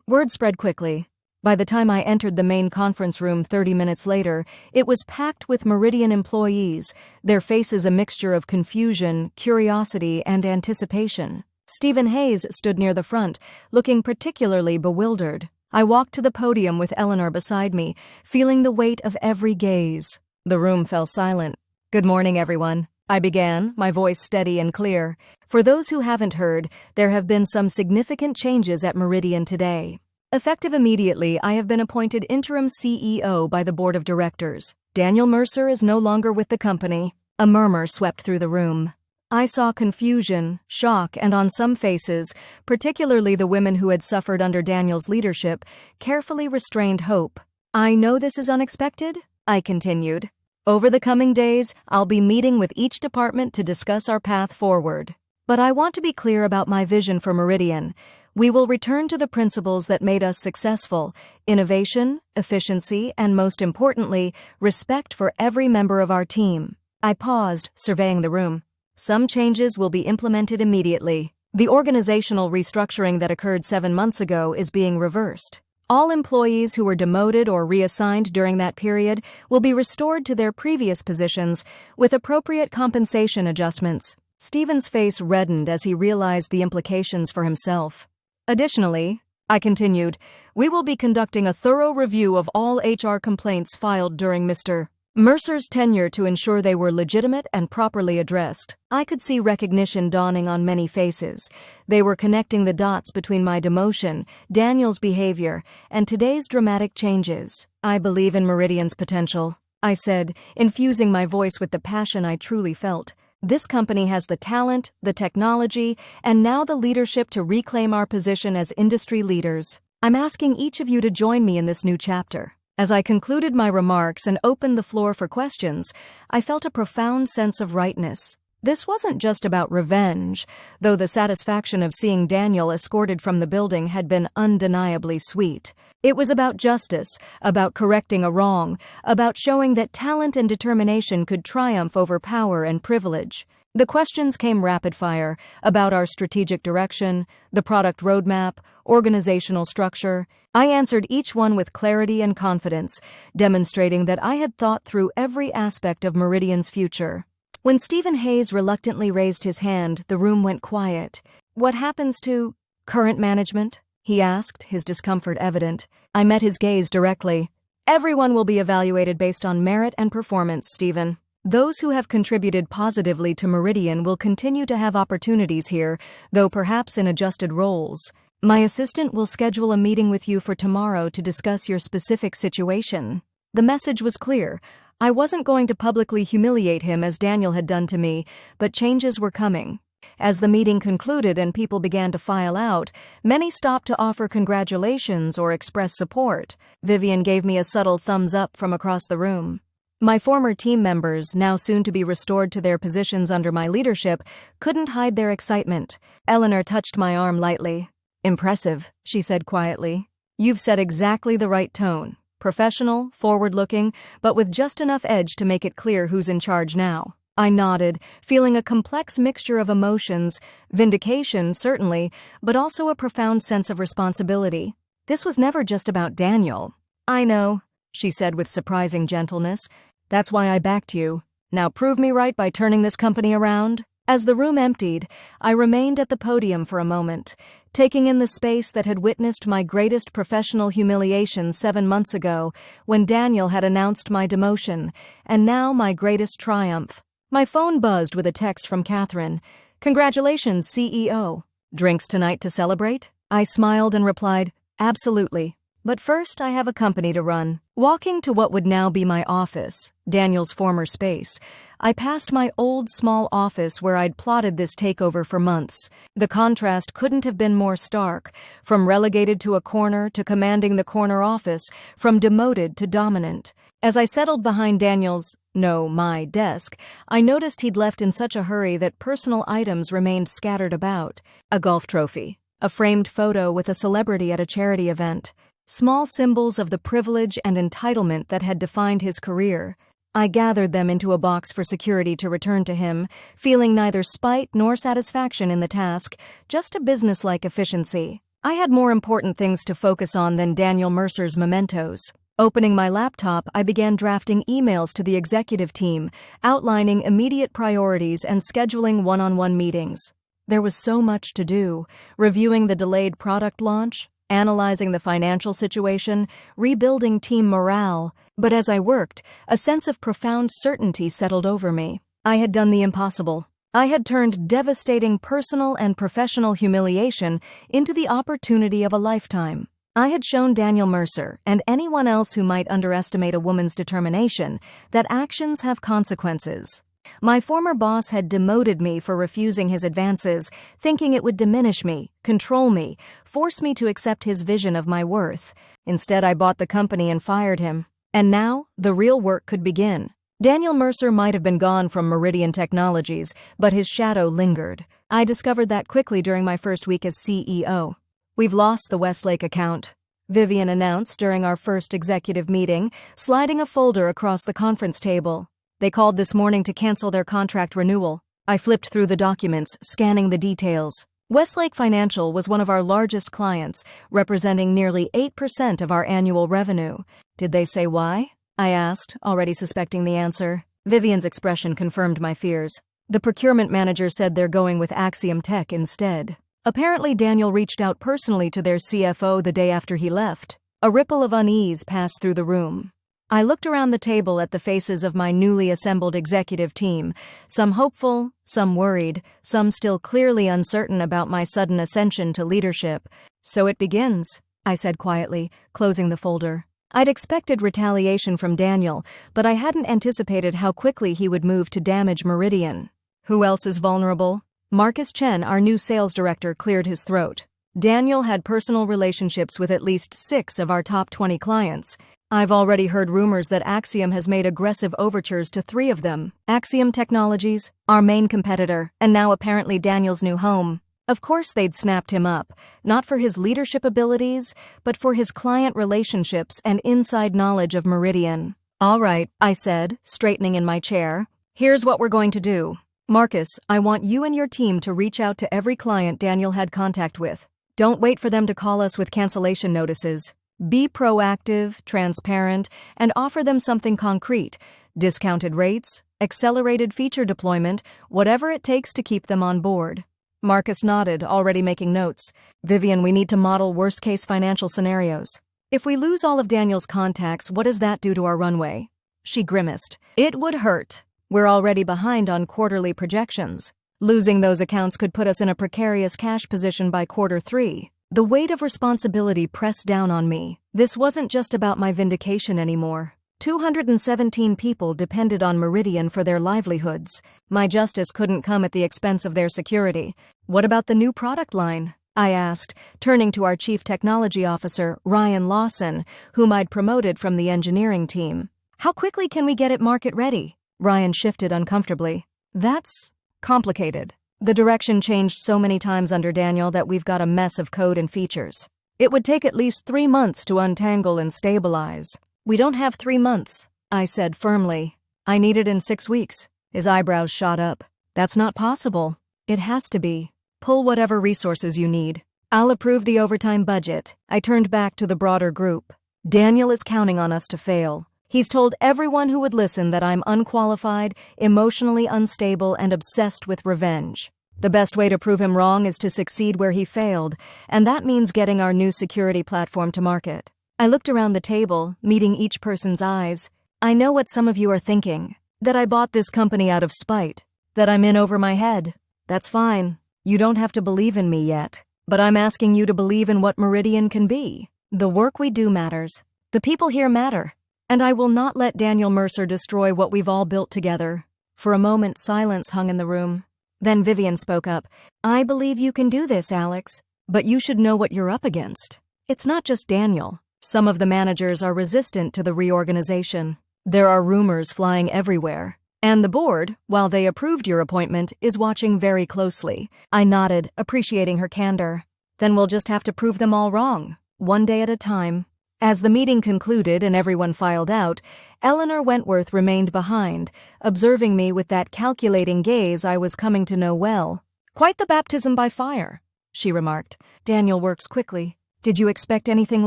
Word spread quickly. By the time I entered the main conference room 30 minutes later, it was packed with Meridian employees, their faces a mixture of confusion, curiosity, and anticipation. Stephen Hayes stood near the front, looking particularly bewildered. I walked to the podium with Eleanor beside me, feeling the weight of every gaze. The room fell silent. Good morning, everyone. I began, my voice steady and clear. For those who haven't heard, there have been some significant changes at Meridian today. Effective immediately, I have been appointed interim CEO by the board of directors. Daniel Mercer is no longer with the company. A murmur swept through the room. I saw confusion, shock, and on some faces, particularly the women who had suffered under Daniel's leadership, carefully restrained hope. I know this is unexpected, I continued. Over the coming days, I'll be meeting with each department to discuss our path forward. But I want to be clear about my vision for Meridian. We will return to the principles that made us successful: innovation, efficiency, and most importantly, respect for every member of our team. I paused, surveying the room. Some changes will be implemented immediately. The organizational restructuring that occurred 7 months ago is being reversed. All employees who were demoted or reassigned during that period will be restored to their previous positions with appropriate compensation adjustments. Stephen's face reddened as he realized the implications for himself. Additionally, I continued, we will be conducting a thorough review of all HR complaints filed during Mr. Mercer's tenure to ensure they were legitimate and properly addressed. I could see recognition dawning on many faces. They were connecting the dots between my demotion, Daniel's behavior, and today's dramatic changes. I believe in Meridian's potential, I said, infusing my voice with the passion I truly felt. This company has the talent, the technology, and now the leadership to reclaim our position as industry leaders. I'm asking each of you to join me in this new chapter. As I concluded my remarks and opened the floor for questions, I felt a profound sense of rightness. This wasn't just about revenge, though the satisfaction of seeing Daniel escorted from the building had been undeniably sweet. It was about justice, about correcting a wrong, about showing that talent and determination could triumph over power and privilege. The questions came rapid-fire, about our strategic direction, the product roadmap, organizational structure. I answered each one with clarity and confidence, demonstrating that I had thought through every aspect of Meridian's future. When Stephen Hayes reluctantly raised his hand, the room went quiet. "What happens to current management?" he asked, his discomfort evident. I met his gaze directly. "Everyone will be evaluated based on merit and performance, Stephen. Those who have contributed positively to Meridian will continue to have opportunities here, though perhaps in adjusted roles. My assistant will schedule a meeting with you for tomorrow to discuss your specific situation." The message was clear. I wasn't going to publicly humiliate him as Daniel had done to me, but changes were coming. As the meeting concluded and people began to file out, many stopped to offer congratulations or express support. Vivian gave me a subtle thumbs up from across the room. My former team members, now soon to be restored to their positions under my leadership, couldn't hide their excitement. Eleanor touched my arm lightly. "Impressive," she said quietly. "You've set exactly the right tone. Professional, forward-looking, but with just enough edge to make it clear who's in charge now." I nodded, feeling a complex mixture of emotions, vindication, certainly, but also a profound sense of responsibility. This was never just about Daniel. "I know," she said with surprising gentleness. "That's why I backed you. Now prove me right by turning this company around." As the room emptied, I remained at the podium for a moment, taking in the space that had witnessed my greatest professional humiliation 7 months ago when Daniel had announced my demotion, and now my greatest triumph. My phone buzzed with a text from Catherine. "Congratulations, CEO. Drinks tonight to celebrate?" I smiled and replied, "Absolutely. But first, I have a company to run." Walking to what would now be my office, Daniel's former space, I passed my old small office where I'd plotted this takeover for months. The contrast couldn't have been more stark, from relegated to a corner to commanding the corner office, from demoted to dominant. As I settled behind my desk, I noticed he'd left in such a hurry that personal items remained scattered about. A golf trophy, a framed photo with a celebrity at a charity event. Small symbols of the privilege and entitlement that had defined his career. I gathered them into a box for security to return to him, feeling neither spite nor satisfaction in the task, just a businesslike efficiency. I had more important things to focus on than Daniel Mercer's mementos. Opening my laptop, I began drafting emails to the executive team, outlining immediate priorities and scheduling one-on-one meetings. There was so much to do, reviewing the delayed product launch, analyzing the financial situation, rebuilding team morale. But as I worked, a sense of profound certainty settled over me. I had done the impossible. I had turned devastating personal and professional humiliation into the opportunity of a lifetime. I had shown Daniel Mercer, and anyone else who might underestimate a woman's determination, that actions have consequences. My former boss had demoted me for refusing his advances, thinking it would diminish me, control me, force me to accept his vision of my worth. Instead, I bought the company and fired him. And now, the real work could begin. Daniel Mercer might have been gone from Meridian Technologies, but his shadow lingered. I discovered that quickly during my first week as CEO. "We've lost the Westlake account," Vivian announced during our first executive meeting, sliding a folder across the conference table. "They called this morning to cancel their contract renewal." I flipped through the documents, scanning the details. Westlake Financial was one of our largest clients, representing nearly 8% of our annual revenue. "Did they say why?" I asked, already suspecting the answer. Vivian's expression confirmed my fears. "The procurement manager said they're going with Axiom Tech instead." Apparently, Daniel reached out personally to their CFO the day after he left. A ripple of unease passed through the room. I looked around the table at the faces of my newly assembled executive team, some hopeful, some worried, some still clearly uncertain about my sudden ascension to leadership. "So it begins," I said quietly, closing the folder. I'd expected retaliation from Daniel, but I hadn't anticipated how quickly he would move to damage Meridian. "Who else is vulnerable?" Marcus Chen, our new sales director, cleared his throat. "Daniel had personal relationships with at least 6 of our top 20 clients. I've already heard rumors that Axiom has made aggressive overtures to 3 of them. Axiom Technologies, our main competitor, and now apparently Daniel's new home. Of course they'd snapped him up, not for his leadership abilities, but for his client relationships and inside knowledge of Meridian." "All right," I said, straightening in my chair. "Here's what we're going to do. Marcus, I want you and your team to reach out to every client Daniel had contact with. Don't wait for them to call us with cancellation notices. Be proactive, transparent, and offer them something concrete: discounted rates, accelerated feature deployment, whatever it takes to keep them on board." Marcus nodded, already making notes. "Vivian, we need to model worst-case financial scenarios. If we lose all of Daniel's contacts, what does that do to our runway?" She grimaced. "It would hurt. We're already behind on quarterly projections. Losing those accounts could put us in a precarious cash position by Q3. The weight of responsibility pressed down on me. This wasn't just about my vindication anymore. 217 people depended on Meridian for their livelihoods. My justice couldn't come at the expense of their security. "What about the new product line?" I asked, turning to our Chief Technology Officer, Ryan Lawson, whom I'd promoted from the engineering team. "How quickly can we get it market-ready?" Ryan shifted uncomfortably. "That's complicated. The direction changed so many times under Daniel that we've got a mess of code and features. It would take at least 3 months to untangle and stabilize." "We don't have 3 months," I said firmly. "I need it in 6 weeks." His eyebrows shot up. "That's not possible." "It has to be. Pull whatever resources you need. I'll approve the overtime budget." I turned back to the broader group. "Daniel is counting on us to fail. He's told everyone who would listen that I'm unqualified, emotionally unstable, and obsessed with revenge. The best way to prove him wrong is to succeed where he failed, and that means getting our new security platform to market." I looked around the table, meeting each person's eyes. "I know what some of you are thinking. That I bought this company out of spite. That I'm in over my head. That's fine. You don't have to believe in me yet. But I'm asking you to believe in what Meridian can be. The work we do matters. The people here matter. And I will not let Daniel Mercer destroy what we've all built together." For a moment, silence hung in the room. Then Vivian spoke up. "I believe you can do this, Alex. But you should know what you're up against. It's not just Daniel. Some of the managers are resistant to the reorganization. There are rumors flying everywhere. And the board, while they approved your appointment, is watching very closely." I nodded, appreciating her candor. "Then we'll just have to prove them all wrong, one day at a time." As the meeting concluded and everyone filed out, Eleanor Wentworth remained behind, observing me with that calculating gaze I was coming to know well. "Quite the baptism by fire," she remarked. "Daniel works quickly. Did you expect anything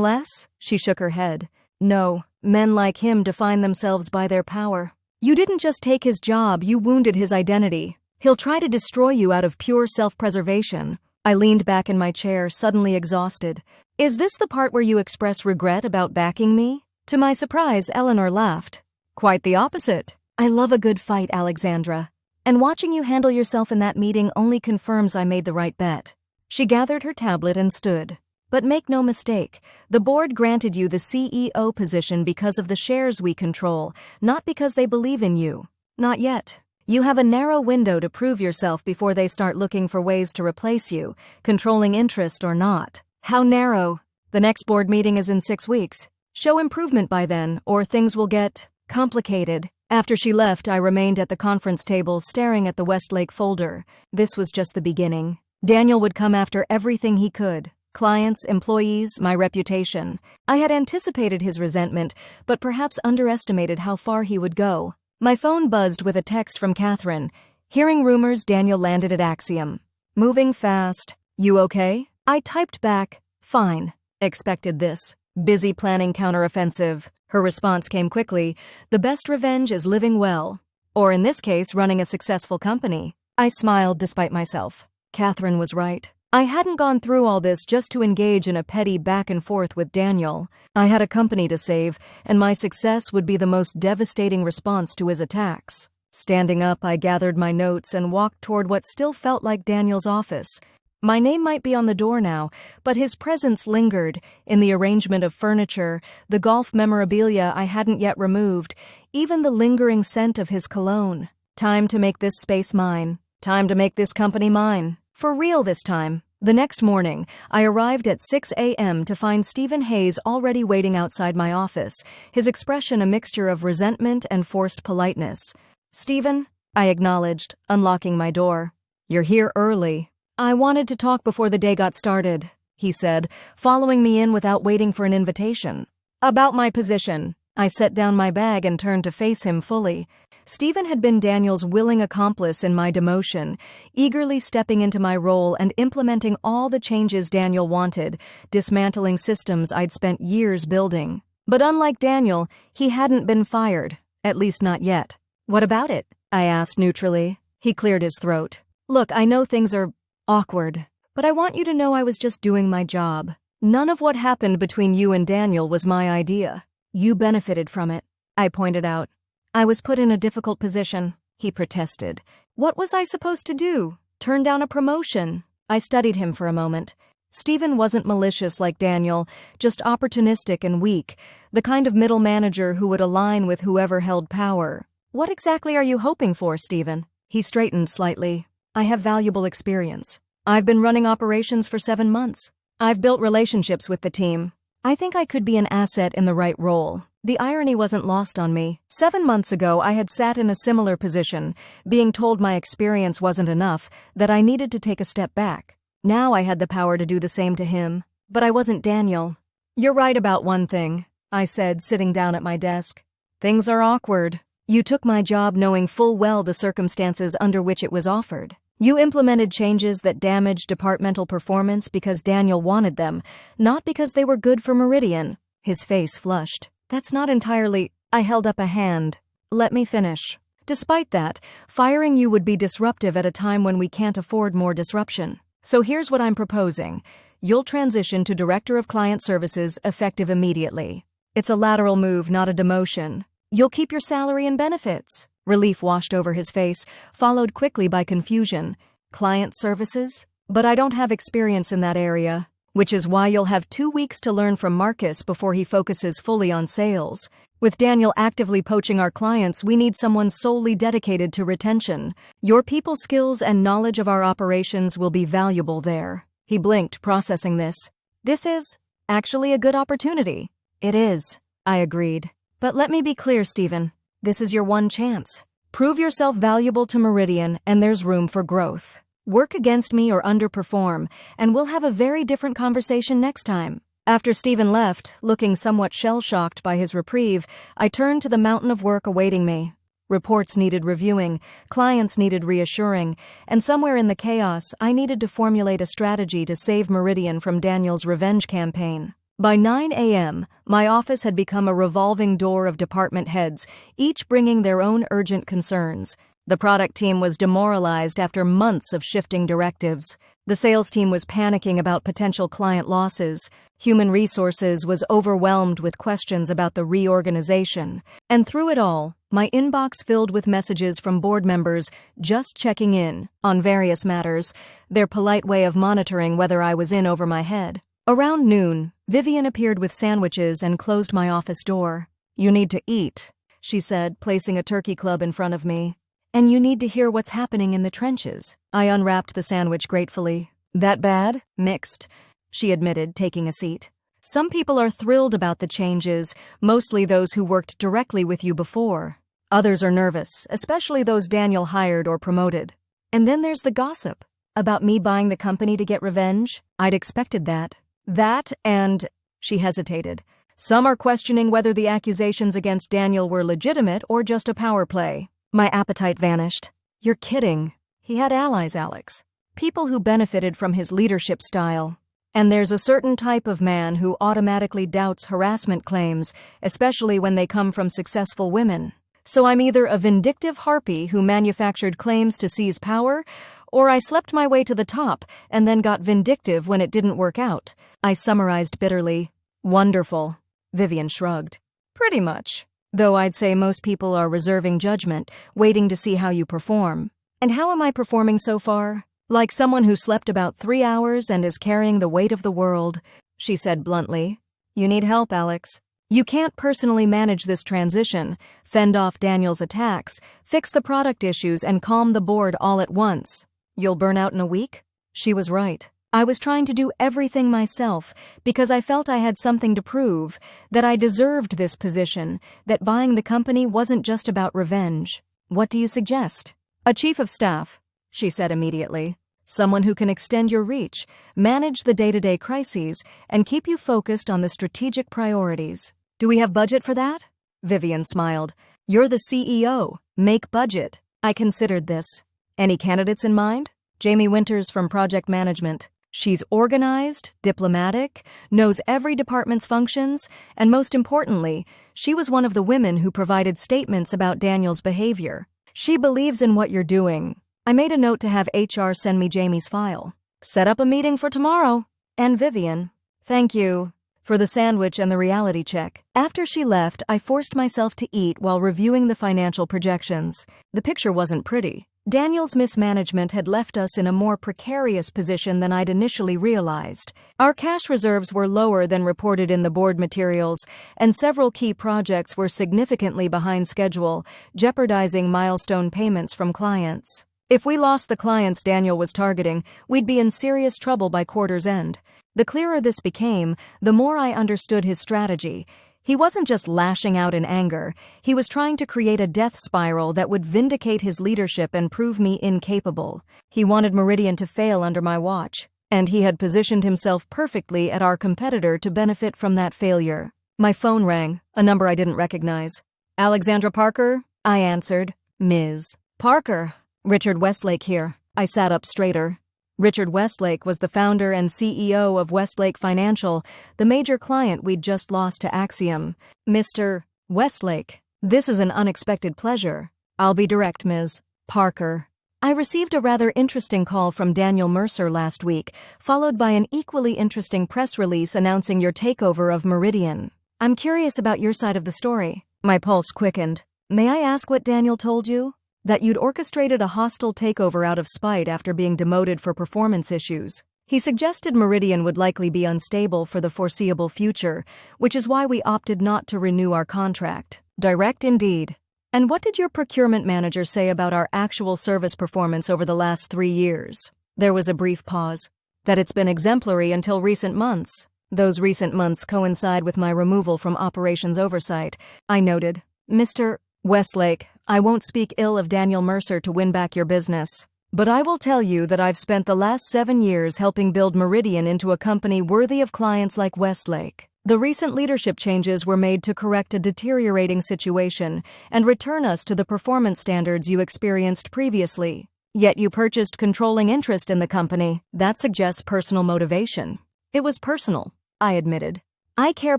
less?" She shook her head. "No, men like him define themselves by their power. You didn't just take his job, you wounded his identity. He'll try to destroy you out of pure self-preservation." I leaned back in my chair, suddenly exhausted. "Is this the part where you express regret about backing me?" To my surprise, Eleanor laughed. "Quite the opposite. I love a good fight, Alexandra. And watching you handle yourself in that meeting only confirms I made the right bet." She gathered her tablet and stood. "But make no mistake, the board granted you the CEO position because of the shares we control, not because they believe in you. Not yet. You have a narrow window to prove yourself before they start looking for ways to replace you, controlling interest or not." "How narrow?" "The next board meeting is in 6 weeks. Show improvement by then, or things will get complicated." After she left, I remained at the conference table staring at the Westlake folder. This was just the beginning. Daniel would come after everything he could. Clients, employees, my reputation. I had anticipated his resentment, but perhaps underestimated how far he would go. My phone buzzed with a text from Catherine. Hearing rumors, Daniel landed at Axiom. "Moving fast. You okay?" I typed back, "Fine. Expected this. Busy planning counteroffensive." Her response came quickly. "The best revenge is living well. Or in this case, running a successful company." I smiled despite myself. Catherine was right. I hadn't gone through all this just to engage in a petty back and forth with Daniel. I had a company to save, and my success would be the most devastating response to his attacks. Standing up, I gathered my notes and walked toward what still felt like Daniel's office. My name might be on the door now, but his presence lingered in the arrangement of furniture, the golf memorabilia I hadn't yet removed, even the lingering scent of his cologne. Time to make this space mine. Time to make this company mine. For real this time. The next morning, I arrived at 6 a.m. to find Stephen Hayes already waiting outside my office, his expression a mixture of resentment and forced politeness. "Stephen," I acknowledged, unlocking my door. "You're here early." "I wanted to talk before the day got started," he said, following me in without waiting for an invitation. "About my position." I set down my bag and turned to face him fully. Stephen had been Daniel's willing accomplice in my demotion, eagerly stepping into my role and implementing all the changes Daniel wanted, dismantling systems I'd spent years building. But unlike Daniel, he hadn't been fired, at least not yet. "What about it?" I asked neutrally. He cleared his throat. "Look, I know things are awkward, but I want you to know I was just doing my job. None of what happened between you and Daniel was my idea. You benefited from it," I pointed out. "I was put in a difficult position," he protested. "What was I supposed to do? Turn down a promotion?" I studied him for a moment. Stephen wasn't malicious like Daniel, just opportunistic and weak, the kind of middle manager who would align with whoever held power. "What exactly are you hoping for, Stephen?" He straightened slightly. "I have valuable experience. I've been running operations for 7 months. I've built relationships with the team. I think I could be an asset in the right role." The irony wasn't lost on me. 7 months ago, I had sat in a similar position, being told my experience wasn't enough, that I needed to take a step back. Now I had the power to do the same to him. But I wasn't Daniel. "You're right about one thing," I said, sitting down at my desk. "Things are awkward. You took my job knowing full well the circumstances under which it was offered. You implemented changes that damaged departmental performance because Daniel wanted them, not because they were good for Meridian." His face flushed. "That's not entirely—" I held up a hand. "Let me finish. Despite that, firing you would be disruptive at a time when we can't afford more disruption. So here's what I'm proposing. You'll transition to Director of Client Services effective immediately. It's a lateral move, not a demotion. You'll keep your salary and benefits." Relief washed over his face, followed quickly by confusion. "Client services? But I don't have experience in that area. Which is why you'll have 2 weeks to learn from Marcus before he focuses fully on sales. With Daniel actively poaching our clients, we need someone solely dedicated to retention. Your people skills and knowledge of our operations will be valuable there." He blinked, processing this. "This is actually a good opportunity." "It is," I agreed. "But let me be clear, Stephen. This is your one chance. Prove yourself valuable to Meridian, and there's room for growth. Work against me or underperform, and we'll have a very different conversation next time." After Stephen left, looking somewhat shell-shocked by his reprieve, I turned to the mountain of work awaiting me. Reports needed reviewing, clients needed reassuring, and somewhere in the chaos, I needed to formulate a strategy to save Meridian from Daniel's revenge campaign. By 9 a.m., my office had become a revolving door of department heads, each bringing their own urgent concerns. The product team was demoralized after months of shifting directives. The sales team was panicking about potential client losses. Human resources was overwhelmed with questions about the reorganization. And through it all, my inbox filled with messages from board members just checking in on various matters, their polite way of monitoring whether I was in over my head. Around noon, Vivian appeared with sandwiches and closed my office door. "You need to eat," she said, placing a turkey club in front of me. "And you need to hear what's happening in the trenches." I unwrapped the sandwich gratefully. "That bad?" "Mixed," she admitted, taking a seat. "Some people are thrilled about the changes, mostly those who worked directly with you before. Others are nervous, especially those Daniel hired or promoted. And then there's the gossip. About me buying the company to get revenge? I'd expected that. That and—" she hesitated. "Some are questioning whether the accusations against Daniel were legitimate or just a power play." My appetite vanished. "You're kidding. He had allies, Alex. People who benefited from his leadership style. And there's a certain type of man who automatically doubts harassment claims, especially when they come from successful women. So I'm either a vindictive harpy who manufactured claims to seize power, or I slept my way to the top and then got vindictive when it didn't work out. I summarized bitterly. Wonderful. Vivian shrugged. Pretty much. Though I'd say most people are reserving judgment, waiting to see how you perform. And how am I performing so far? Like someone who slept about 3 hours and is carrying the weight of the world, she said bluntly. You need help, Alex. You can't personally manage this transition, fend off Daniel's attacks, fix the product issues, and calm the board all at once. You'll burn out in a week? She was right. I was trying to do everything myself because I felt I had something to prove, that I deserved this position, that buying the company wasn't just about revenge. What do you suggest? A chief of staff, she said immediately. Someone who can extend your reach, manage the day-to-day crises, and keep you focused on the strategic priorities. Do we have budget for that? Vivian smiled. You're the CEO. Make budget. I considered this. Any candidates in mind? Jamie Winters from Project Management. She's organized, diplomatic, knows every department's functions, and most importantly, she was one of the women who provided statements about Daniel's behavior. She believes in what you're doing. I made a note to have HR send me Jamie's file. Set up a meeting for tomorrow. And Vivian. Thank you for the sandwich and the reality check. After she left, I forced myself to eat while reviewing the financial projections. The picture wasn't pretty. Daniel's mismanagement had left us in a more precarious position than I'd initially realized. Our cash reserves were lower than reported in the board materials, and several key projects were significantly behind schedule, jeopardizing milestone payments from clients. If we lost the clients Daniel was targeting, we'd be in serious trouble by quarter's end. The clearer this became, the more I understood his strategy. He wasn't just lashing out in anger. He was trying to create a death spiral that would vindicate his leadership and prove me incapable. He wanted Meridian to fail under my watch, and he had positioned himself perfectly at our competitor to benefit from that failure. My phone rang, a number I didn't recognize. Alexandra Parker? I answered. Ms. Parker. Richard Westlake here. I sat up straighter. Richard Westlake was the founder and CEO of Westlake Financial, the major client we'd just lost to Axiom. Mr. Westlake, this is an unexpected pleasure. I'll be direct, Ms. Parker. I received a rather interesting call from Daniel Mercer last week, followed by an equally interesting press release announcing your takeover of Meridian. I'm curious about your side of the story. My pulse quickened. May I ask what Daniel told you? That you'd orchestrated a hostile takeover out of spite after being demoted for performance issues. He suggested Meridian would likely be unstable for the foreseeable future, which is why we opted not to renew our contract. Direct indeed. And what did your procurement manager say about our actual service performance over the last 3 years? There was a brief pause. That it's been exemplary until recent months. Those recent months coincide with my removal from operations oversight, I noted. Mr. Westlake, I won't speak ill of Daniel Mercer to win back your business. But I will tell you that I've spent the last 7 years helping build Meridian into a company worthy of clients like Westlake. The recent leadership changes were made to correct a deteriorating situation and return us to the performance standards you experienced previously. Yet you purchased controlling interest in the company. That suggests personal motivation. It was personal, I admitted. I care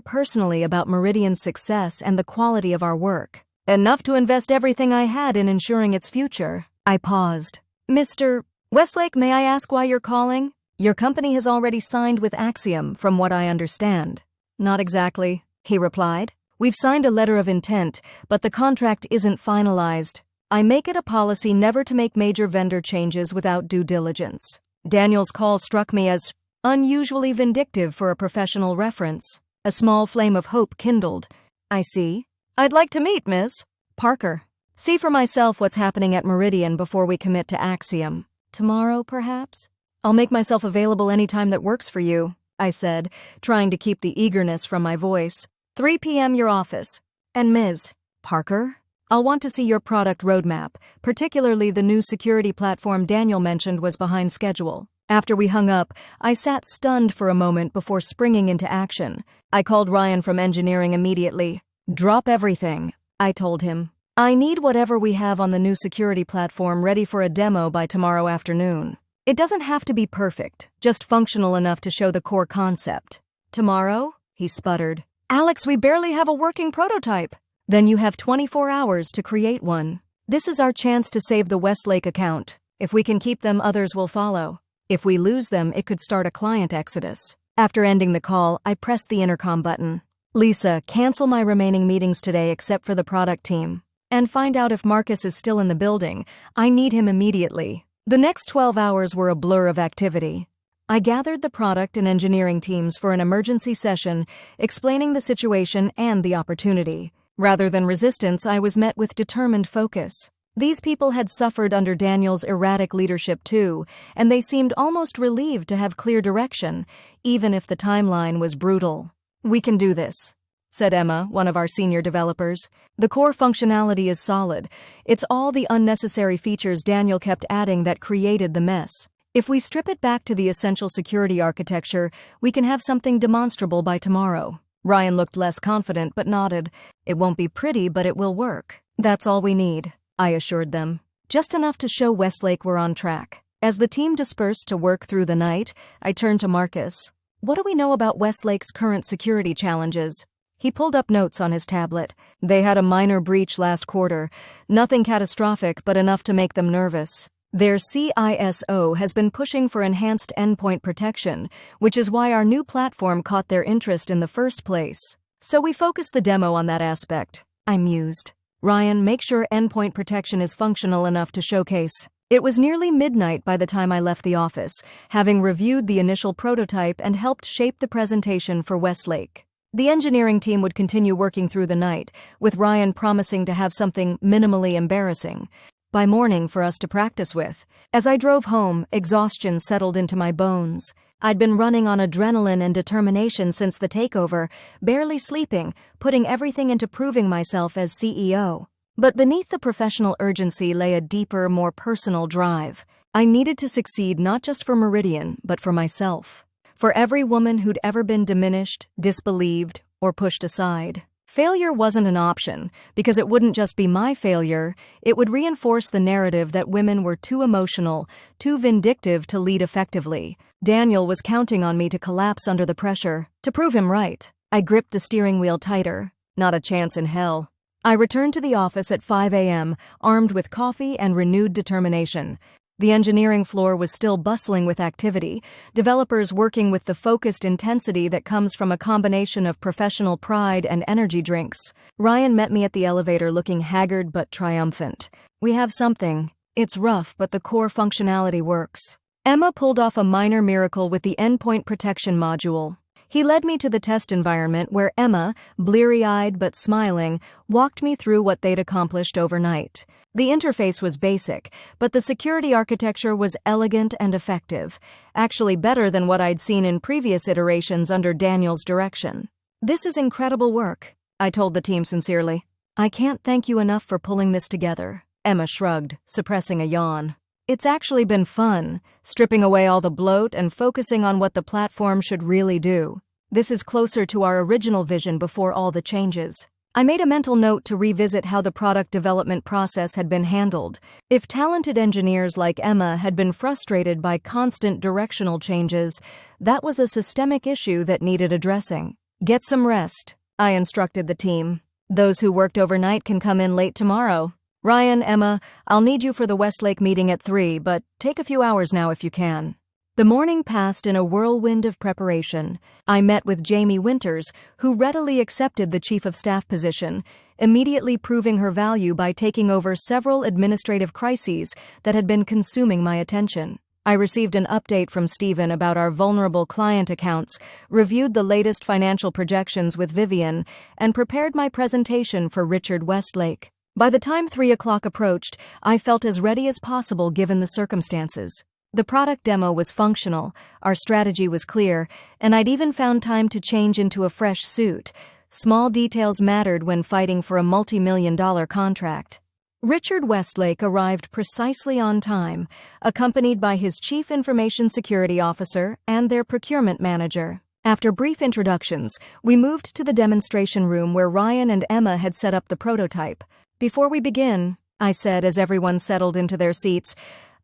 personally about Meridian's success and the quality of our work. Enough to invest everything I had in ensuring its future. I paused. Mr. Westlake, may I ask why you're calling? Your company has already signed with Axiom, from what I understand. Not exactly, he replied. We've signed a letter of intent, but the contract isn't finalized. I make it a policy never to make major vendor changes without due diligence. Daniel's call struck me as unusually vindictive for a professional reference. A small flame of hope kindled. I see. I'd like to meet Ms. Parker. See for myself what's happening at Meridian before we commit to Axiom. Tomorrow, perhaps? I'll make myself available any time that works for you, I said, trying to keep the eagerness from my voice. 3 p.m. your office. And Ms. Parker? I'll want to see your product roadmap, particularly the new security platform Daniel mentioned was behind schedule. After we hung up, I sat stunned for a moment before springing into action. I called Ryan from engineering immediately. Drop everything, I told him. I need whatever we have on the new security platform ready for a demo by tomorrow afternoon. It doesn't have to be perfect, just functional enough to show the core concept. Tomorrow? He sputtered. Alex, we barely have a working prototype. Then you have 24 hours to create one. This is our chance to save the Westlake account. If we can keep them, others will follow. If we lose them, it could start a client exodus. After ending the call, I pressed the intercom button. Lisa, cancel my remaining meetings today except for the product team. And find out if Marcus is still in the building. I need him immediately. The next 12 hours were a blur of activity. I gathered the product and engineering teams for an emergency session, explaining the situation and the opportunity. Rather than resistance, I was met with determined focus. These people had suffered under Daniel's erratic leadership too, and they seemed almost relieved to have clear direction, even if the timeline was brutal. "We can do this," said Emma, one of our senior developers. "The core functionality is solid. It's all the unnecessary features Daniel kept adding that created the mess. If we strip it back to the essential security architecture, we can have something demonstrable by tomorrow." Ryan looked less confident but nodded. "It won't be pretty, but it will work. That's all we need," I assured them. "Just enough to show Westlake we're on track." As the team dispersed to work through the night, I turned to Marcus. "What do we know about Westlake's current security challenges?" He pulled up notes on his tablet. "They had a minor breach last quarter. Nothing catastrophic, but enough to make them nervous. Their CISO has been pushing for enhanced endpoint protection, which is why our new platform caught their interest in the first place. So we focused the demo on that aspect." I mused. "Ryan, make sure endpoint protection is functional enough to showcase." It was nearly midnight by the time I left the office, having reviewed the initial prototype and helped shape the presentation for Westlake. The engineering team would continue working through the night, with Ryan promising to have something minimally embarrassing by morning for us to practice with. As I drove home, exhaustion settled into my bones. I'd been running on adrenaline and determination since the takeover, barely sleeping, putting everything into proving myself as CEO. But beneath the professional urgency lay a deeper, more personal drive. I needed to succeed not just for Meridian, but for myself. For every woman who'd ever been diminished, disbelieved, or pushed aside. Failure wasn't an option, because it wouldn't just be my failure, it would reinforce the narrative that women were too emotional, too vindictive to lead effectively. Daniel was counting on me to collapse under the pressure. To prove him right, I gripped the steering wheel tighter. Not a chance in hell. I returned to the office at 5 a.m., armed with coffee and renewed determination. The engineering floor was still bustling with activity, developers working with the focused intensity that comes from a combination of professional pride and energy drinks. Ryan met me at the elevator looking haggard but triumphant. "We have something. It's rough, but the core functionality works." Emma pulled off a minor miracle with the endpoint protection module. He led me to the test environment where Emma, bleary-eyed but smiling, walked me through what they'd accomplished overnight. The interface was basic, but the security architecture was elegant and effective, actually better than what I'd seen in previous iterations under Daniel's direction. "This is incredible work," I told the team sincerely. "I can't thank you enough for pulling this together." Emma shrugged, suppressing a yawn. "It's actually been fun, stripping away all the bloat and focusing on what the platform should really do. This is closer to our original vision before all the changes." I made a mental note to revisit how the product development process had been handled. If talented engineers like Emma had been frustrated by constant directional changes, that was a systemic issue that needed addressing. "Get some rest," I instructed the team. "Those who worked overnight can come in late tomorrow. Ryan, Emma, I'll need you for the Westlake meeting at 3, but take a few hours now if you can." The morning passed in a whirlwind of preparation. I met with Jamie Winters, who readily accepted the Chief of Staff position, immediately proving her value by taking over several administrative crises that had been consuming my attention. I received an update from Stephen about our vulnerable client accounts, reviewed the latest financial projections with Vivian, and prepared my presentation for Richard Westlake. By the time 3 o'clock approached, I felt as ready as possible given the circumstances. The product demo was functional, our strategy was clear, and I'd even found time to change into a fresh suit. Small details mattered when fighting for a multi-million-dollar contract. Richard Westlake arrived precisely on time, accompanied by his Chief Information Security Officer and their procurement manager. After brief introductions, we moved to the demonstration room where Ryan and Emma had set up the prototype. "Before we begin," I said as everyone settled into their seats,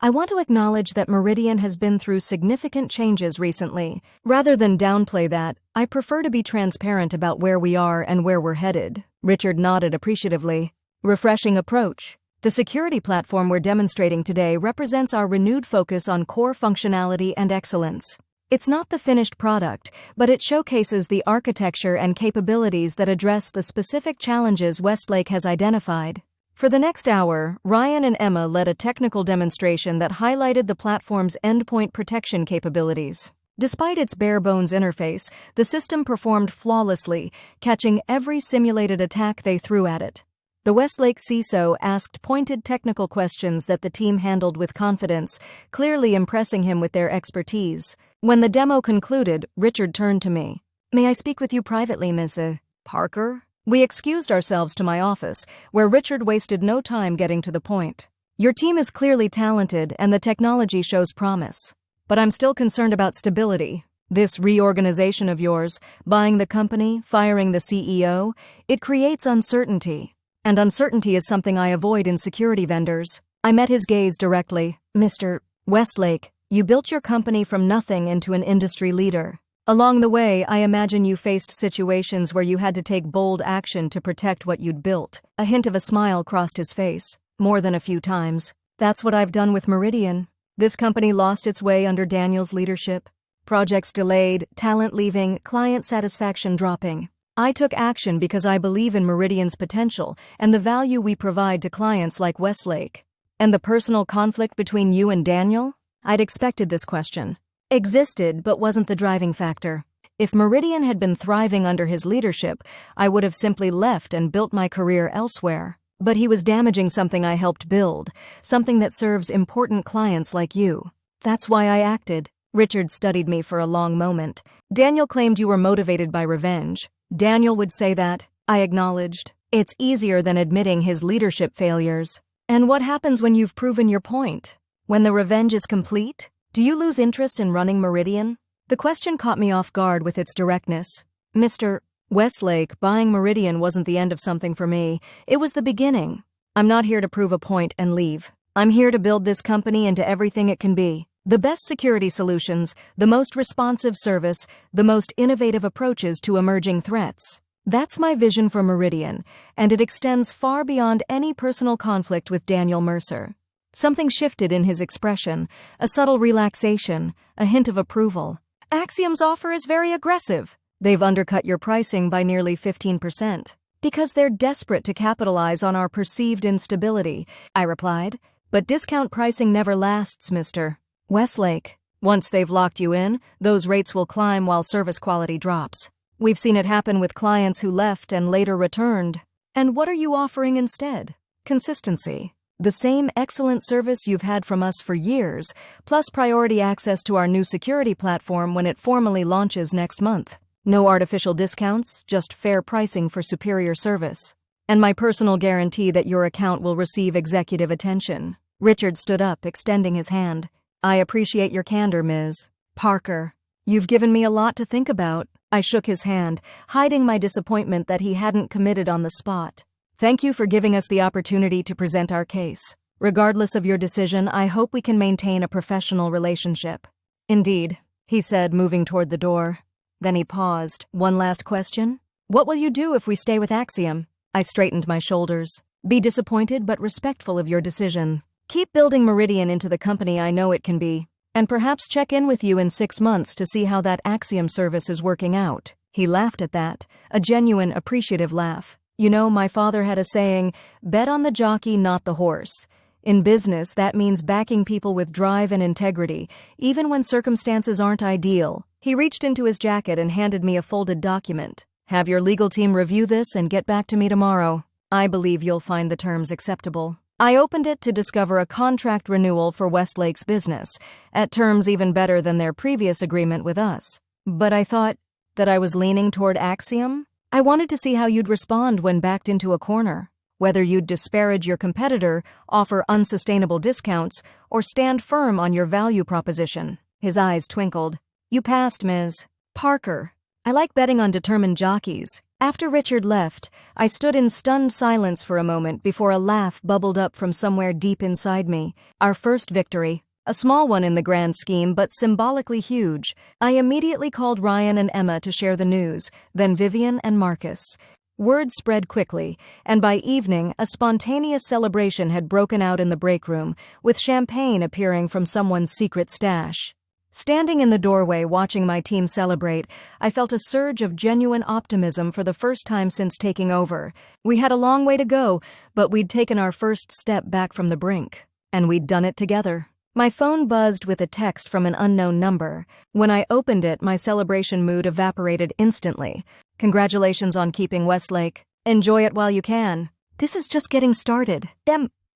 "I want to acknowledge that Meridian has been through significant changes recently. Rather than downplay that, I prefer to be transparent about where we are and where we're headed." Richard nodded appreciatively. "Refreshing approach. The security platform we're demonstrating today represents our renewed focus on core functionality and excellence. It's not the finished product, but it showcases the architecture and capabilities that address the specific challenges Westlake has identified. For the next hour, Ryan and Emma led a technical demonstration that highlighted the platform's endpoint protection capabilities. Despite its bare-bones interface, the system performed flawlessly, catching every simulated attack they threw at it. The Westlake CISO asked pointed technical questions that the team handled with confidence, clearly impressing him with their expertise. When the demo concluded, Richard turned to me. "May I speak with you privately, Ms. Parker?" We excused ourselves to my office, where Richard wasted no time getting to the point. "Your team is clearly talented and the technology shows promise. But I'm still concerned about stability. This reorganization of yours, buying the company, firing the CEO, it creates uncertainty. And uncertainty is something I avoid in security vendors." I met his gaze directly. "Mr. Westlake, you built your company from nothing into an industry leader. Along the way, I imagine you faced situations where you had to take bold action to protect what you'd built." A hint of a smile crossed his face. "More than a few times. That's what I've done with Meridian. This company lost its way under Daniel's leadership. Projects delayed, talent leaving, client satisfaction dropping. I took action because I believe in Meridian's potential and the value we provide to clients like Westlake." "And the personal conflict between you and Daniel?" I'd expected this question. "Existed, but wasn't the driving factor. If Meridian had been thriving under his leadership, I would have simply left and built my career elsewhere. But he was damaging something I helped build, something that serves important clients like you. That's why I acted." Richard studied me for a long moment. "Daniel claimed you were motivated by revenge." "Daniel would say that," I acknowledged. "It's easier than admitting his leadership failures." "And what happens when you've proven your point? When the revenge is complete? Do you lose interest in running Meridian?" The question caught me off guard with its directness. "Mr. Westlake, buying Meridian wasn't the end of something for me. It was the beginning. I'm not here to prove a point and leave. I'm here to build this company into everything it can be. The best security solutions, the most responsive service, the most innovative approaches to emerging threats. That's my vision for Meridian, and it extends far beyond any personal conflict with Daniel Mercer." Something shifted in his expression, a subtle relaxation, a hint of approval. "Axiom's offer is very aggressive. They've undercut your pricing by nearly 15%. Because they're desperate to capitalize on our perceived instability," I replied. "But discount pricing never lasts, Mr. Westlake. Once they've locked you in, those rates will climb while service quality drops. We've seen it happen with clients who left and later returned. And what are you offering instead? Consistency. The same excellent service you've had from us for years, plus priority access to our new security platform when it formally launches next month. No artificial discounts, just fair pricing for superior service. And my personal guarantee that your account will receive executive attention." Richard stood up, extending his hand. "I appreciate your candor, Ms. Parker. You've given me a lot to think about." I shook his hand, hiding my disappointment that he hadn't committed on the spot. "Thank you for giving us the opportunity to present our case. Regardless of your decision, I hope we can maintain a professional relationship." "Indeed," he said, moving toward the door. Then he paused. "One last question? What will you do if we stay with Axiom?" I straightened my shoulders. "Be disappointed but respectful of your decision. Keep building Meridian into the company I know it can be, and perhaps check in with you in 6 months to see how that Axiom service is working out." He laughed at that, a genuine, appreciative laugh. "You know, my father had a saying, 'Bet on the jockey, not the horse.' In business, that means backing people with drive and integrity, even when circumstances aren't ideal." He reached into his jacket and handed me a folded document. "Have your legal team review this and get back to me tomorrow. I believe you'll find the terms acceptable." I opened it to discover a contract renewal for Westlake's business, at terms even better than their previous agreement with us. But I thought that I was leaning toward Axiom. I wanted to see how you'd respond when backed into a corner. Whether you'd disparage your competitor, offer unsustainable discounts, or stand firm on your value proposition. His eyes twinkled. "You passed, Ms. Parker. I like betting on determined jockeys." After Richard left, I stood in stunned silence for a moment before a laugh bubbled up from somewhere deep inside me. Our first victory. A small one in the grand scheme, but symbolically huge. I immediately called Ryan and Emma to share the news, then Vivian and Marcus. Word spread quickly, and by evening, a spontaneous celebration had broken out in the break room, with champagne appearing from someone's secret stash. Standing in the doorway watching my team celebrate, I felt a surge of genuine optimism for the first time since taking over. We had a long way to go, but we'd taken our first step back from the brink. And we'd done it together. My phone buzzed with a text from an unknown number. When I opened it, my celebration mood evaporated instantly. Congratulations on keeping Westlake. Enjoy it while you can. This is just getting started.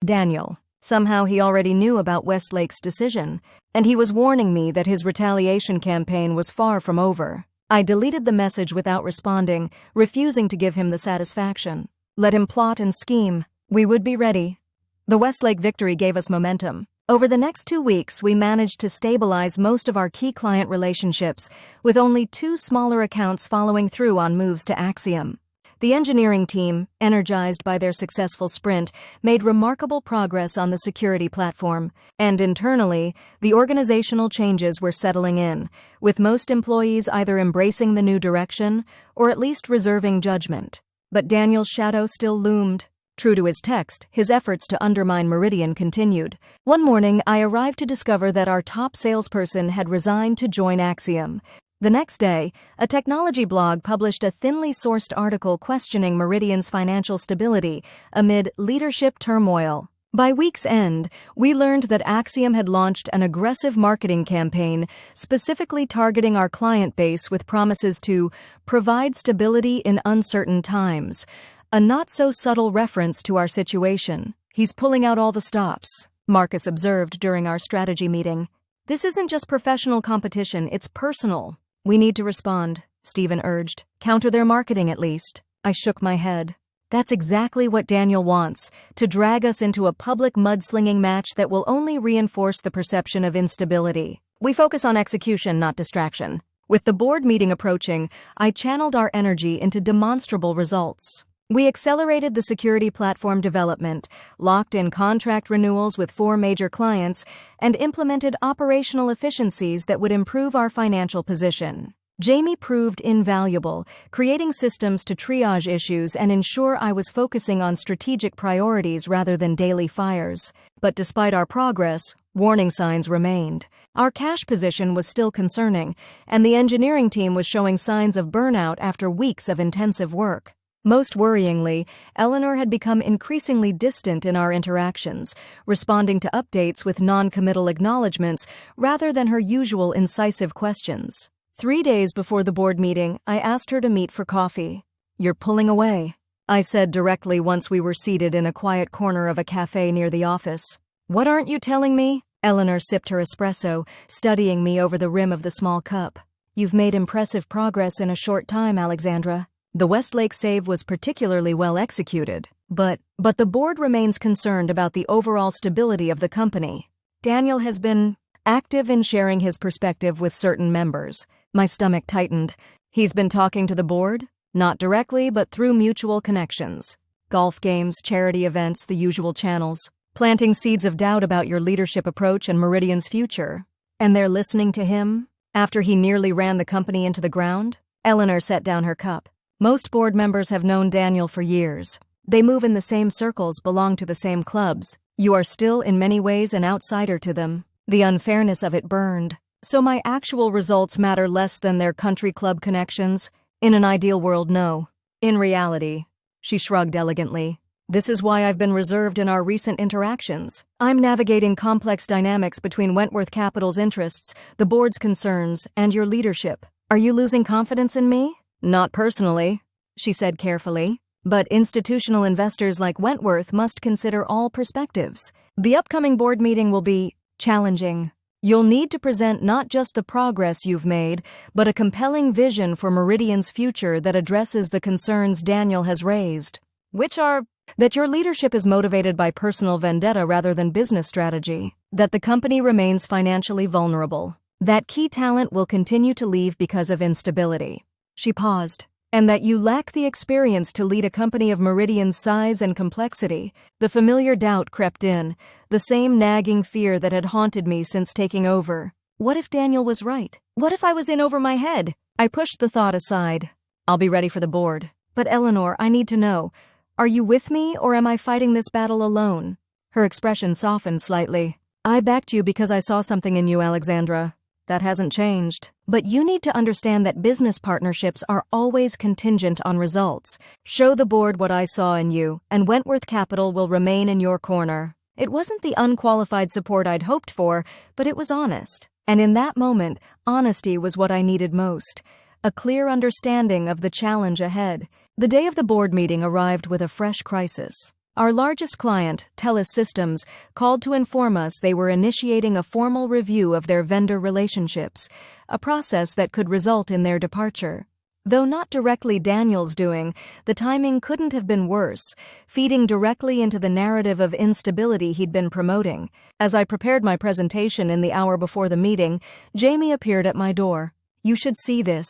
Daniel. Somehow he already knew about Westlake's decision, and he was warning me that his retaliation campaign was far from over. I deleted the message without responding, refusing to give him the satisfaction. Let him plot and scheme. We would be ready. The Westlake victory gave us momentum. Over the next 2 weeks, we managed to stabilize most of our key client relationships, with only 2 smaller accounts following through on moves to Axiom. The engineering team, energized by their successful sprint, made remarkable progress on the security platform, and internally, the organizational changes were settling in, with most employees either embracing the new direction or at least reserving judgment. But Daniel's shadow still loomed. True to his text, his efforts to undermine Meridian continued. One morning, I arrived to discover that our top salesperson had resigned to join Axiom. The next day, a technology blog published a thinly sourced article questioning Meridian's financial stability amid leadership turmoil. By week's end, we learned that Axiom had launched an aggressive marketing campaign specifically targeting our client base with promises to provide stability in uncertain times. A not-so-subtle reference to our situation. He's pulling out all the stops, Marcus observed during our strategy meeting. This isn't just professional competition, it's personal. We need to respond, Stephen urged. Counter their marketing at least. I shook my head. That's exactly what Daniel wants, to drag us into a public mudslinging match that will only reinforce the perception of instability. We focus on execution, not distraction. With the board meeting approaching, I channeled our energy into demonstrable results. We accelerated the security platform development, locked in contract renewals with 4 major clients, and implemented operational efficiencies that would improve our financial position. Jamie proved invaluable, creating systems to triage issues and ensure I was focusing on strategic priorities rather than daily fires. But despite our progress, warning signs remained. Our cash position was still concerning, and the engineering team was showing signs of burnout after weeks of intensive work. Most worryingly, Eleanor had become increasingly distant in our interactions, responding to updates with non-committal acknowledgments rather than her usual incisive questions. 3 days before the board meeting, I asked her to meet for coffee. "You're pulling away," I said directly once we were seated in a quiet corner of a cafe near the office. "What aren't you telling me?" Eleanor sipped her espresso, studying me over the rim of the small cup. "You've made impressive progress in a short time, Alexandra. The Westlake save was particularly well executed, but the board remains concerned about the overall stability of the company. Daniel has been active in sharing his perspective with certain members." My stomach tightened. "He's been talking to the board? Not directly, but through mutual connections. Golf games, charity events, the usual channels. Planting seeds of doubt about your leadership approach and Meridian's future. And they're listening to him? After he nearly ran the company into the ground?" Eleanor set down her cup. "Most board members have known Daniel for years. They move in the same circles, belong to the same clubs. You are still in many ways an outsider to them." The unfairness of it burned. So my actual results matter less than their country club connections? In an ideal world, no. In reality, she shrugged elegantly. This is why I've been reserved in our recent interactions. I'm navigating complex dynamics between Wentworth Capital's interests, the board's concerns, and your leadership. Are you losing confidence in me? Not personally, she said carefully, but institutional investors like Wentworth must consider all perspectives. The upcoming board meeting will be challenging. You'll need to present not just the progress you've made, but a compelling vision for Meridian's future that addresses the concerns Daniel has raised, which are that your leadership is motivated by personal vendetta rather than business strategy, that the company remains financially vulnerable, that key talent will continue to leave because of instability. She paused. And that you lack the experience to lead a company of Meridian's size and complexity. The familiar doubt crept in, the same nagging fear that had haunted me since taking over. What if Daniel was right? What if I was in over my head? I pushed the thought aside. I'll be ready for the board. But Eleanor, I need to know. Are you with me or am I fighting this battle alone? Her expression softened slightly. I backed you because I saw something in you, Alexandra. That hasn't changed. But you need to understand that business partnerships are always contingent on results. Show the board what I saw in you, and Wentworth Capital will remain in your corner. It wasn't the unqualified support I'd hoped for, but it was honest. And in that moment, honesty was what I needed most. A clear understanding of the challenge ahead. The day of the board meeting arrived with a fresh crisis. Our largest client, TELUS Systems, called to inform us they were initiating a formal review of their vendor relationships, a process that could result in their departure. Though not directly Daniel's doing, the timing couldn't have been worse, feeding directly into the narrative of instability he'd been promoting. As I prepared my presentation in the hour before the meeting, Jamie appeared at my door. "You should see this,"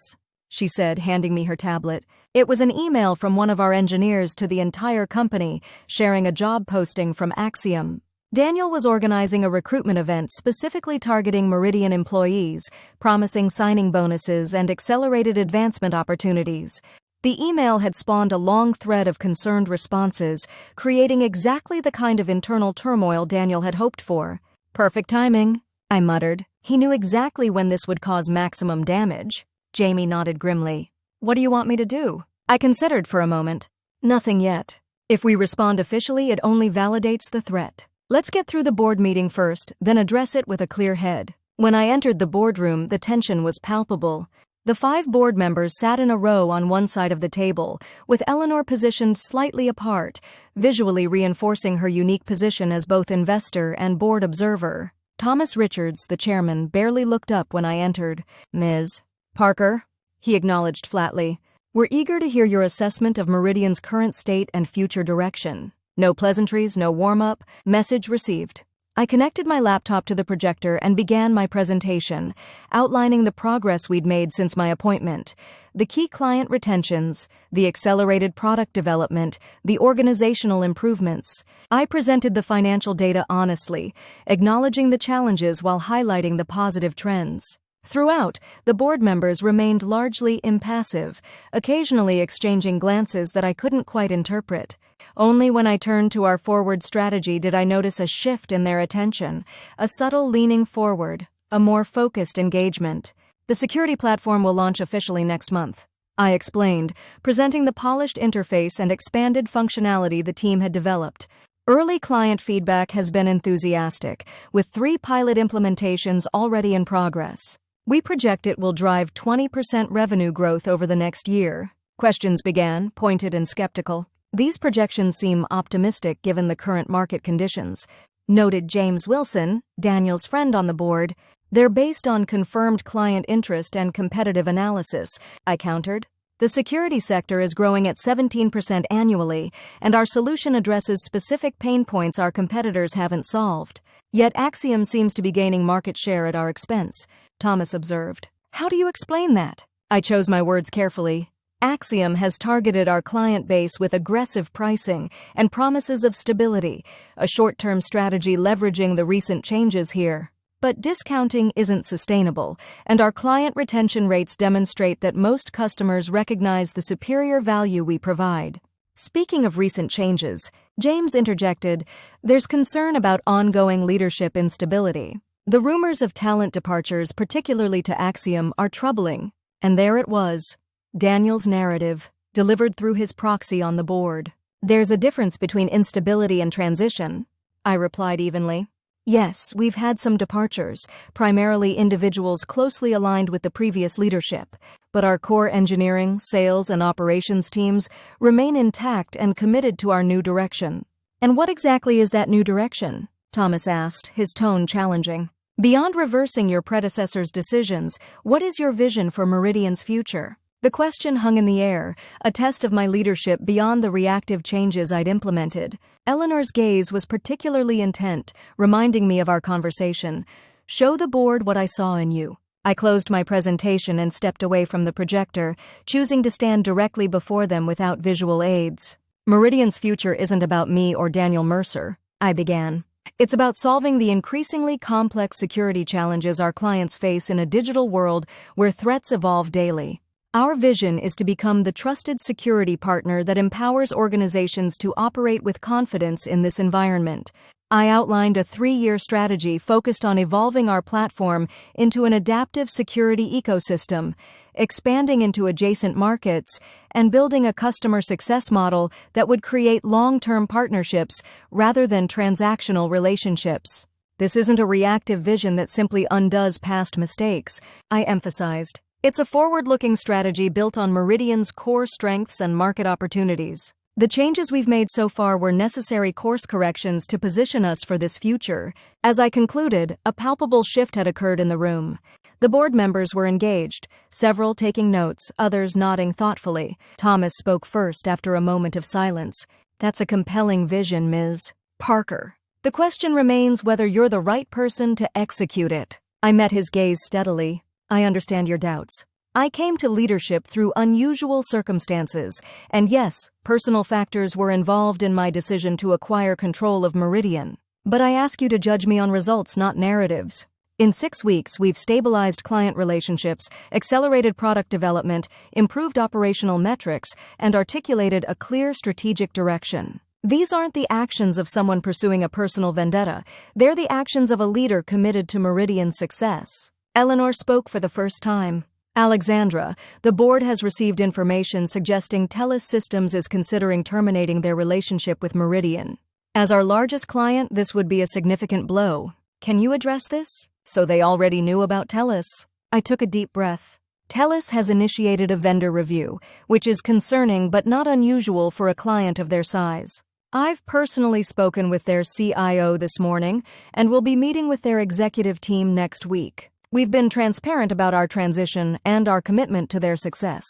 she said, handing me her tablet. It was an email from one of our engineers to the entire company, sharing a job posting from Axiom. Daniel was organizing a recruitment event specifically targeting Meridian employees, promising signing bonuses and accelerated advancement opportunities. The email had spawned a long thread of concerned responses, creating exactly the kind of internal turmoil Daniel had hoped for. "Perfect timing," I muttered. He knew exactly when this would cause maximum damage. Jamie nodded grimly. "What do you want me to do?" I considered for a moment. "Nothing yet. If we respond officially, it only validates the threat. Let's get through the board meeting first, then address it with a clear head." When I entered the boardroom, the tension was palpable. The 5 board members sat in a row on one side of the table, with Eleanor positioned slightly apart, visually reinforcing her unique position as both investor and board observer. Thomas Richards, the chairman, barely looked up when I entered. "Ms. Parker," he acknowledged flatly, "we're eager to hear your assessment of Meridian's current state and future direction." No pleasantries, no warm-up. Message received. I connected my laptop to the projector and began my presentation, outlining the progress we'd made since my appointment, the key client retentions, the accelerated product development, the organizational improvements. I presented the financial data honestly, acknowledging the challenges while highlighting the positive trends. Throughout, the board members remained largely impassive, occasionally exchanging glances that I couldn't quite interpret. Only when I turned to our forward strategy did I notice a shift in their attention, a subtle leaning forward, a more focused engagement. "The security platform will launch officially next month," I explained, presenting the polished interface and expanded functionality the team had developed. Early client feedback has been enthusiastic, with 3 pilot implementations already in progress. We project it will drive 20% revenue growth over the next year. Questions began, pointed and skeptical. "These projections seem optimistic given the current market conditions," noted James Wilson, Daniel's friend on the board. "They're based on confirmed client interest and competitive analysis," I countered. "The security sector is growing at 17% annually, and our solution addresses specific pain points our competitors haven't solved. Yet Axiom seems to be gaining market share at our expense," Thomas observed. "How do you explain that?" I chose my words carefully. "Axiom has targeted our client base with aggressive pricing and promises of stability, a short-term strategy leveraging the recent changes here. But discounting isn't sustainable, and our client retention rates demonstrate that most customers recognize the superior value we provide." Speaking of recent changes, James interjected, "There's concern about ongoing leadership instability. The rumors of talent departures, particularly to Axiom, are troubling." And there it was. Daniel's narrative, delivered through his proxy on the board. "There's a difference between instability and transition," I replied evenly. "Yes, we've had some departures, primarily individuals closely aligned with the previous leadership, but our core engineering, sales, and operations teams remain intact and committed to our new direction." "And what exactly is that new direction?" Thomas asked, his tone challenging. "Beyond reversing your predecessor's decisions, what is your vision for Meridian's future?" The question hung in the air, a test of my leadership beyond the reactive changes I'd implemented. Eleanor's gaze was particularly intent, reminding me of our conversation. "Show the board what I saw in you." I closed my presentation and stepped away from the projector, choosing to stand directly before them without visual aids. "Meridian's future isn't about me or Daniel Mercer," I began. "It's about solving the increasingly complex security challenges our clients face in a digital world where threats evolve daily." Our vision is to become the trusted security partner that empowers organizations to operate with confidence in this environment. I outlined a 3-year strategy focused on evolving our platform into an adaptive security ecosystem, expanding into adjacent markets, and building a customer success model that would create long-term partnerships rather than transactional relationships. This isn't a reactive vision that simply undoes past mistakes, I emphasized. It's a forward-looking strategy built on Meridian's core strengths and market opportunities. The changes we've made so far were necessary course corrections to position us for this future. As I concluded, a palpable shift had occurred in the room. The board members were engaged, several taking notes, others nodding thoughtfully. Thomas spoke first after a moment of silence. "That's a compelling vision, Ms. Parker. The question remains whether you're the right person to execute it." I met his gaze steadily. "I understand your doubts. I came to leadership through unusual circumstances, and yes, personal factors were involved in my decision to acquire control of Meridian. But I ask you to judge me on results, not narratives. In 6 weeks, we've stabilized client relationships, accelerated product development, improved operational metrics, and articulated a clear strategic direction. These aren't the actions of someone pursuing a personal vendetta. They're the actions of a leader committed to Meridian's success." Eleanor spoke for the first time. "Alexandra, the board has received information suggesting TELUS Systems is considering terminating their relationship with Meridian. As our largest client, this would be a significant blow. Can you address this?" "So they already knew about TELUS?" I took a deep breath. "TELUS has initiated a vendor review, which is concerning but not unusual for a client of their size. I've personally spoken with their CIO this morning and will be meeting with their executive team next week. We've been transparent about our transition and our commitment to their success."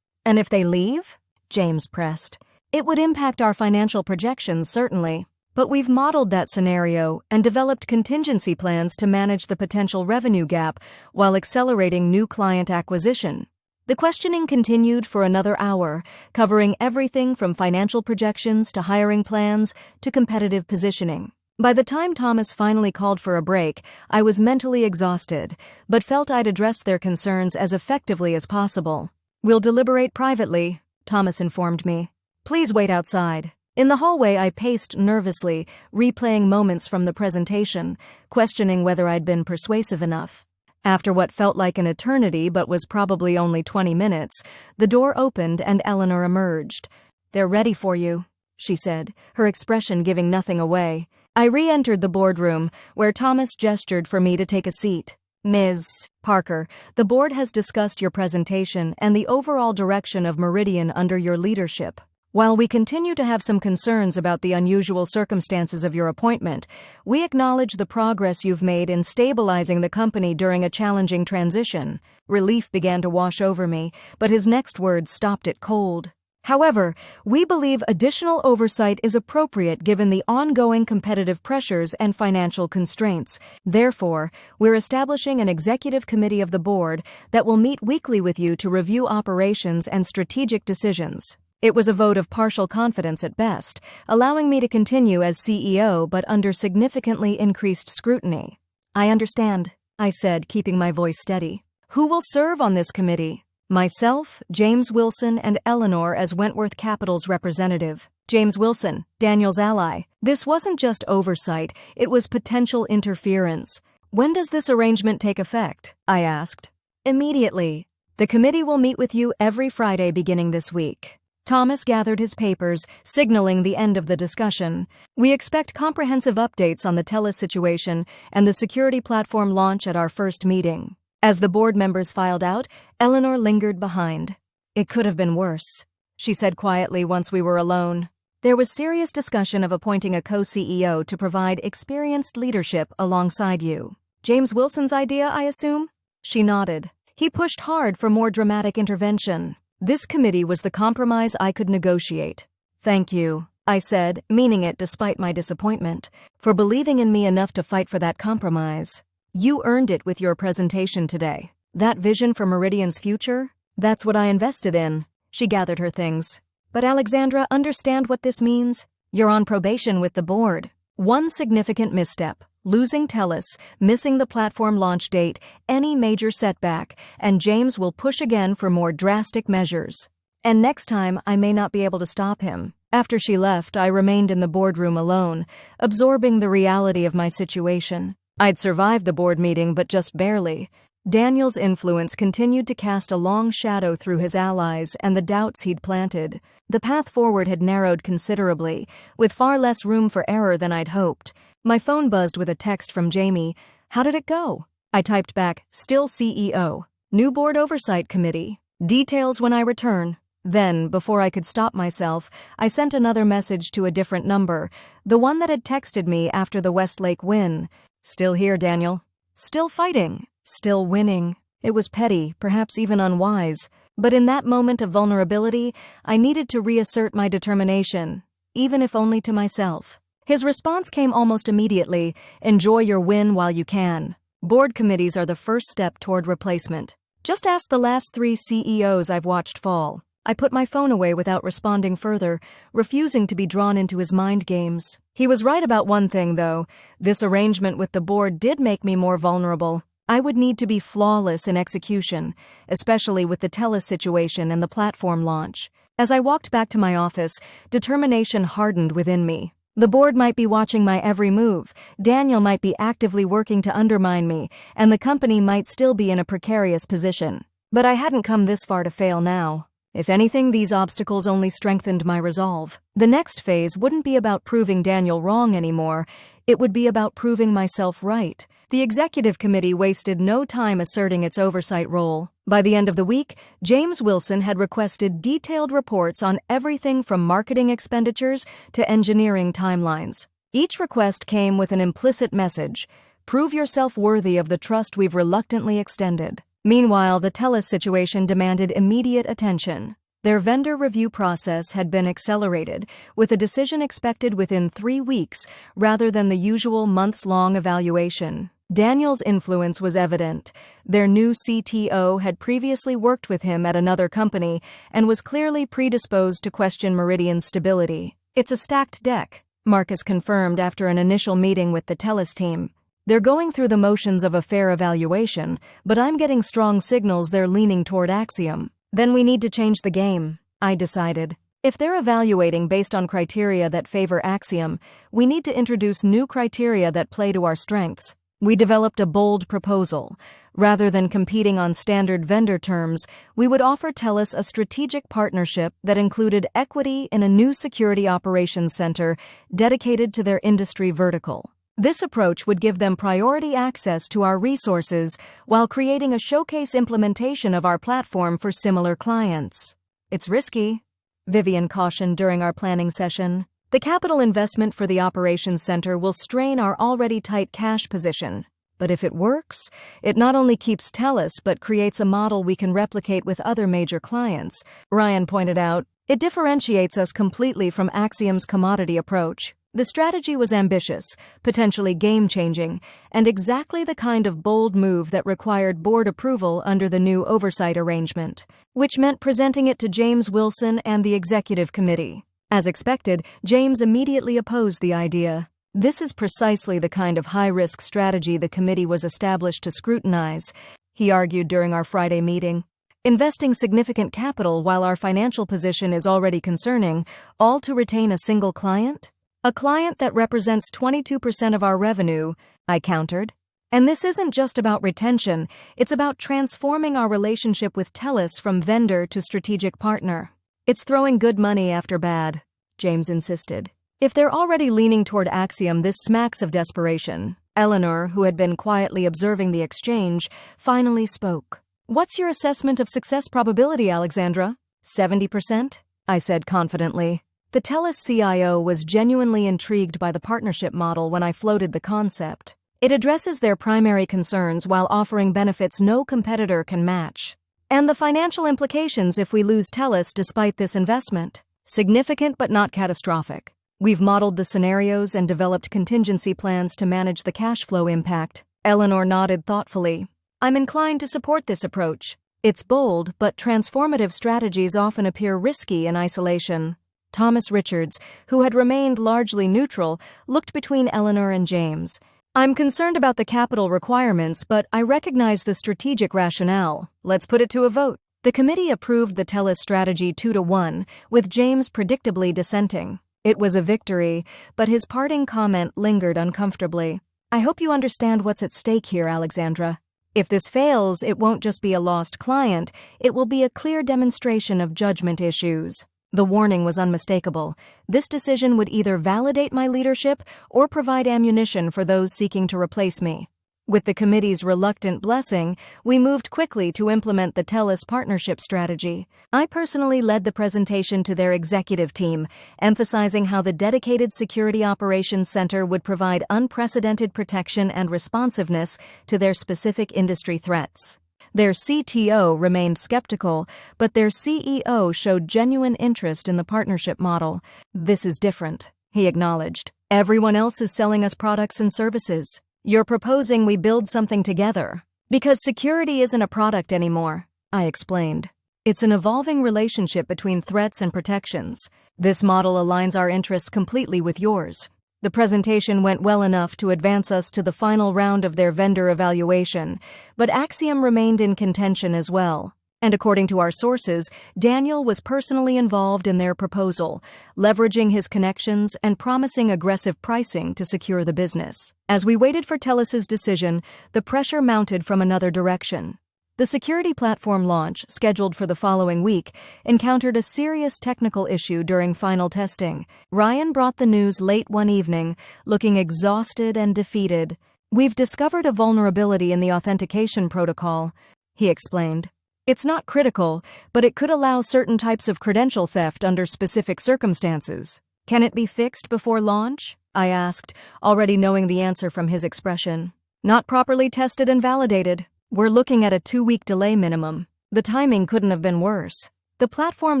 "And if they leave?" James pressed. "It would impact our financial projections, certainly. But we've modeled that scenario and developed contingency plans to manage the potential revenue gap while accelerating new client acquisition." The questioning continued for another hour, covering everything from financial projections to hiring plans to competitive positioning. By the time Thomas finally called for a break, I was mentally exhausted, but felt I'd addressed their concerns as effectively as possible. "We'll deliberate privately," Thomas informed me. "Please wait outside." In the hallway, I paced nervously, replaying moments from the presentation, questioning whether I'd been persuasive enough. After what felt like an eternity but was probably only 20 minutes, the door opened and Eleanor emerged. "They're ready for you," she said, her expression giving nothing away. I re-entered the boardroom, where Thomas gestured for me to take a seat. "Ms. Parker, the board has discussed your presentation and the overall direction of Meridian under your leadership. While we continue to have some concerns about the unusual circumstances of your appointment, we acknowledge the progress you've made in stabilizing the company during a challenging transition." Relief began to wash over me, but his next words stopped it cold. "However, we believe additional oversight is appropriate given the ongoing competitive pressures and financial constraints. Therefore, we're establishing an executive committee of the board that will meet weekly with you to review operations and strategic decisions." It was a vote of partial confidence at best, allowing me to continue as CEO but under significantly increased scrutiny. "I understand," I said, keeping my voice steady. "Who will serve on this committee?" "Myself, James Wilson, and Eleanor as Wentworth Capital's representative." James Wilson, Daniel's ally. This wasn't just oversight, it was potential interference. "When does this arrangement take effect?" I asked. "Immediately. The committee will meet with you every Friday beginning this week." Thomas gathered his papers, signaling the end of the discussion. "We expect comprehensive updates on the TELUS situation and the security platform launch at our first meeting." As the board members filed out, Eleanor lingered behind. "It could have been worse," she said quietly once we were alone. "There was serious discussion of appointing a co-CEO to provide experienced leadership alongside you." "James Wilson's idea, I assume?" She nodded. "He pushed hard for more dramatic intervention. This committee was the compromise I could negotiate." "Thank you," I said, meaning it despite my disappointment, "for believing in me enough to fight for that compromise. You earned it with your presentation today. That vision for Meridian's future? That's what I invested in." She gathered her things. "But Alexandra, understand what this means? You're on probation with the board. One significant misstep, Losing TELUS, missing the platform launch date, any major setback, and James will push again for more drastic measures. And next time, I may not be able to stop him. After she left, I remained in the boardroom alone, absorbing the reality of my situation. I'd survived the board meeting, but just barely. Daniel's influence continued to cast a long shadow through his allies and the doubts he'd planted. The path forward had narrowed considerably, with far less room for error than I'd hoped. My phone buzzed with a text from Jamie. "How did it go?" I typed back, "Still CEO. New board oversight committee. Details when I return." Then, before I could stop myself, I sent another message to a different number, the one that had texted me after the Westlake win. "Still here, Daniel. Still fighting. Still winning." It was petty, perhaps even unwise, but in that moment of vulnerability, I needed to reassert my determination, even if only to myself. His response came almost immediately. "Enjoy your win while you can. Board committees are the first step toward replacement. Just ask the last 3 CEOs I've watched fall." I put my phone away without responding further, refusing to be drawn into his mind games. He was right about one thing, though. This arrangement with the board did make me more vulnerable. I would need to be flawless in execution, especially with the TELUS situation and the platform launch. As I walked back to my office, determination hardened within me. The board might be watching my every move, Daniel might be actively working to undermine me, and the company might still be in a precarious position. But I hadn't come this far to fail now. If anything, these obstacles only strengthened my resolve. The next phase wouldn't be about proving Daniel wrong anymore. It would be about proving myself right. The executive committee wasted no time asserting its oversight role. By the end of the week, James Wilson had requested detailed reports on everything from marketing expenditures to engineering timelines. Each request came with an implicit message: prove yourself worthy of the trust we've reluctantly extended. Meanwhile, the TELUS situation demanded immediate attention. Their vendor review process had been accelerated, with a decision expected within 3 weeks rather than the usual months-long evaluation. Daniel's influence was evident. Their new CTO had previously worked with him at another company and was clearly predisposed to question Meridian's stability. "It's a stacked deck," Marcus confirmed after an initial meeting with the TELUS team. "They're going through the motions of a fair evaluation, but I'm getting strong signals they're leaning toward Axiom." "Then we need to change the game," I decided. "If they're evaluating based on criteria that favor Axiom, we need to introduce new criteria that play to our strengths." We developed a bold proposal. Rather than competing on standard vendor terms, we would offer TELUS a strategic partnership that included equity in a new security operations center dedicated to their industry vertical. This approach would give them priority access to our resources while creating a showcase implementation of our platform for similar clients. "It's risky," Vivian cautioned during our planning session. "The capital investment for the operations center will strain our already tight cash position. But if it works, it not only keeps TELUS but creates a model we can replicate with other major clients," Ryan pointed out. "It differentiates us completely from Axiom's commodity approach." The strategy was ambitious, potentially game-changing, and exactly the kind of bold move that required board approval under the new oversight arrangement, which meant presenting it to James Wilson and the executive committee. As expected, James immediately opposed the idea. "This is precisely the kind of high-risk strategy the committee was established to scrutinize," he argued during our Friday meeting. "Investing significant capital while our financial position is already concerning, all to retain a single client? A client that represents 22% of our revenue," I countered. "And this isn't just about retention, it's about transforming our relationship with TELUS from vendor to strategic partner." "It's throwing good money after bad," James insisted. "If they're already leaning toward Axiom, this smacks of desperation." Eleanor, who had been quietly observing the exchange, finally spoke. "What's your assessment of success probability, Alexandra?" 70%, I said confidently. The TELUS CIO was genuinely intrigued by the partnership model when I floated the concept. It addresses their primary concerns while offering benefits no competitor can match. "And the financial implications if we lose TELUS despite this investment? Significant but not catastrophic. We've modeled the scenarios and developed contingency plans to manage the cash flow impact." Eleanor nodded thoughtfully. "I'm inclined to support this approach. It's bold, but transformative strategies often appear risky in isolation." Thomas Richards, who had remained largely neutral, looked between Eleanor and James. I'm concerned about the capital requirements, but I recognize the strategic rationale. Let's put it to a vote. The committee approved the TELUS strategy 2-1, with James predictably dissenting. It was a victory, but his parting comment lingered uncomfortably. I hope you understand what's at stake here, Alexandra. If this fails, it won't just be a lost client, it will be a clear demonstration of judgment issues. The warning was unmistakable. This decision would either validate my leadership or provide ammunition for those seeking to replace me. With the committee's reluctant blessing, we moved quickly to implement the TELUS partnership strategy. I personally led the presentation to their executive team, emphasizing how the dedicated Security Operations Center would provide unprecedented protection and responsiveness to their specific industry threats. Their CTO remained skeptical, but their CEO showed genuine interest in the partnership model. This is different, he acknowledged. Everyone else is selling us products and services. You're proposing we build something together. Because security isn't a product anymore, I explained. It's an evolving relationship between threats and protections. This model aligns our interests completely with yours. The presentation went well enough to advance us to the final round of their vendor evaluation, but Axiom remained in contention as well. And according to our sources, Daniel was personally involved in their proposal, leveraging his connections and promising aggressive pricing to secure the business. As we waited for TELUS's decision, the pressure mounted from another direction. The security platform launch, scheduled for the following week, encountered a serious technical issue during final testing. Ryan brought the news late one evening, looking exhausted and defeated. We've discovered a vulnerability in the authentication protocol, he explained. It's not critical, but it could allow certain types of credential theft under specific circumstances. Can it be fixed before launch? I asked, already knowing the answer from his expression. Not properly tested and validated. We're looking at a 2-week delay minimum. The timing couldn't have been worse. The platform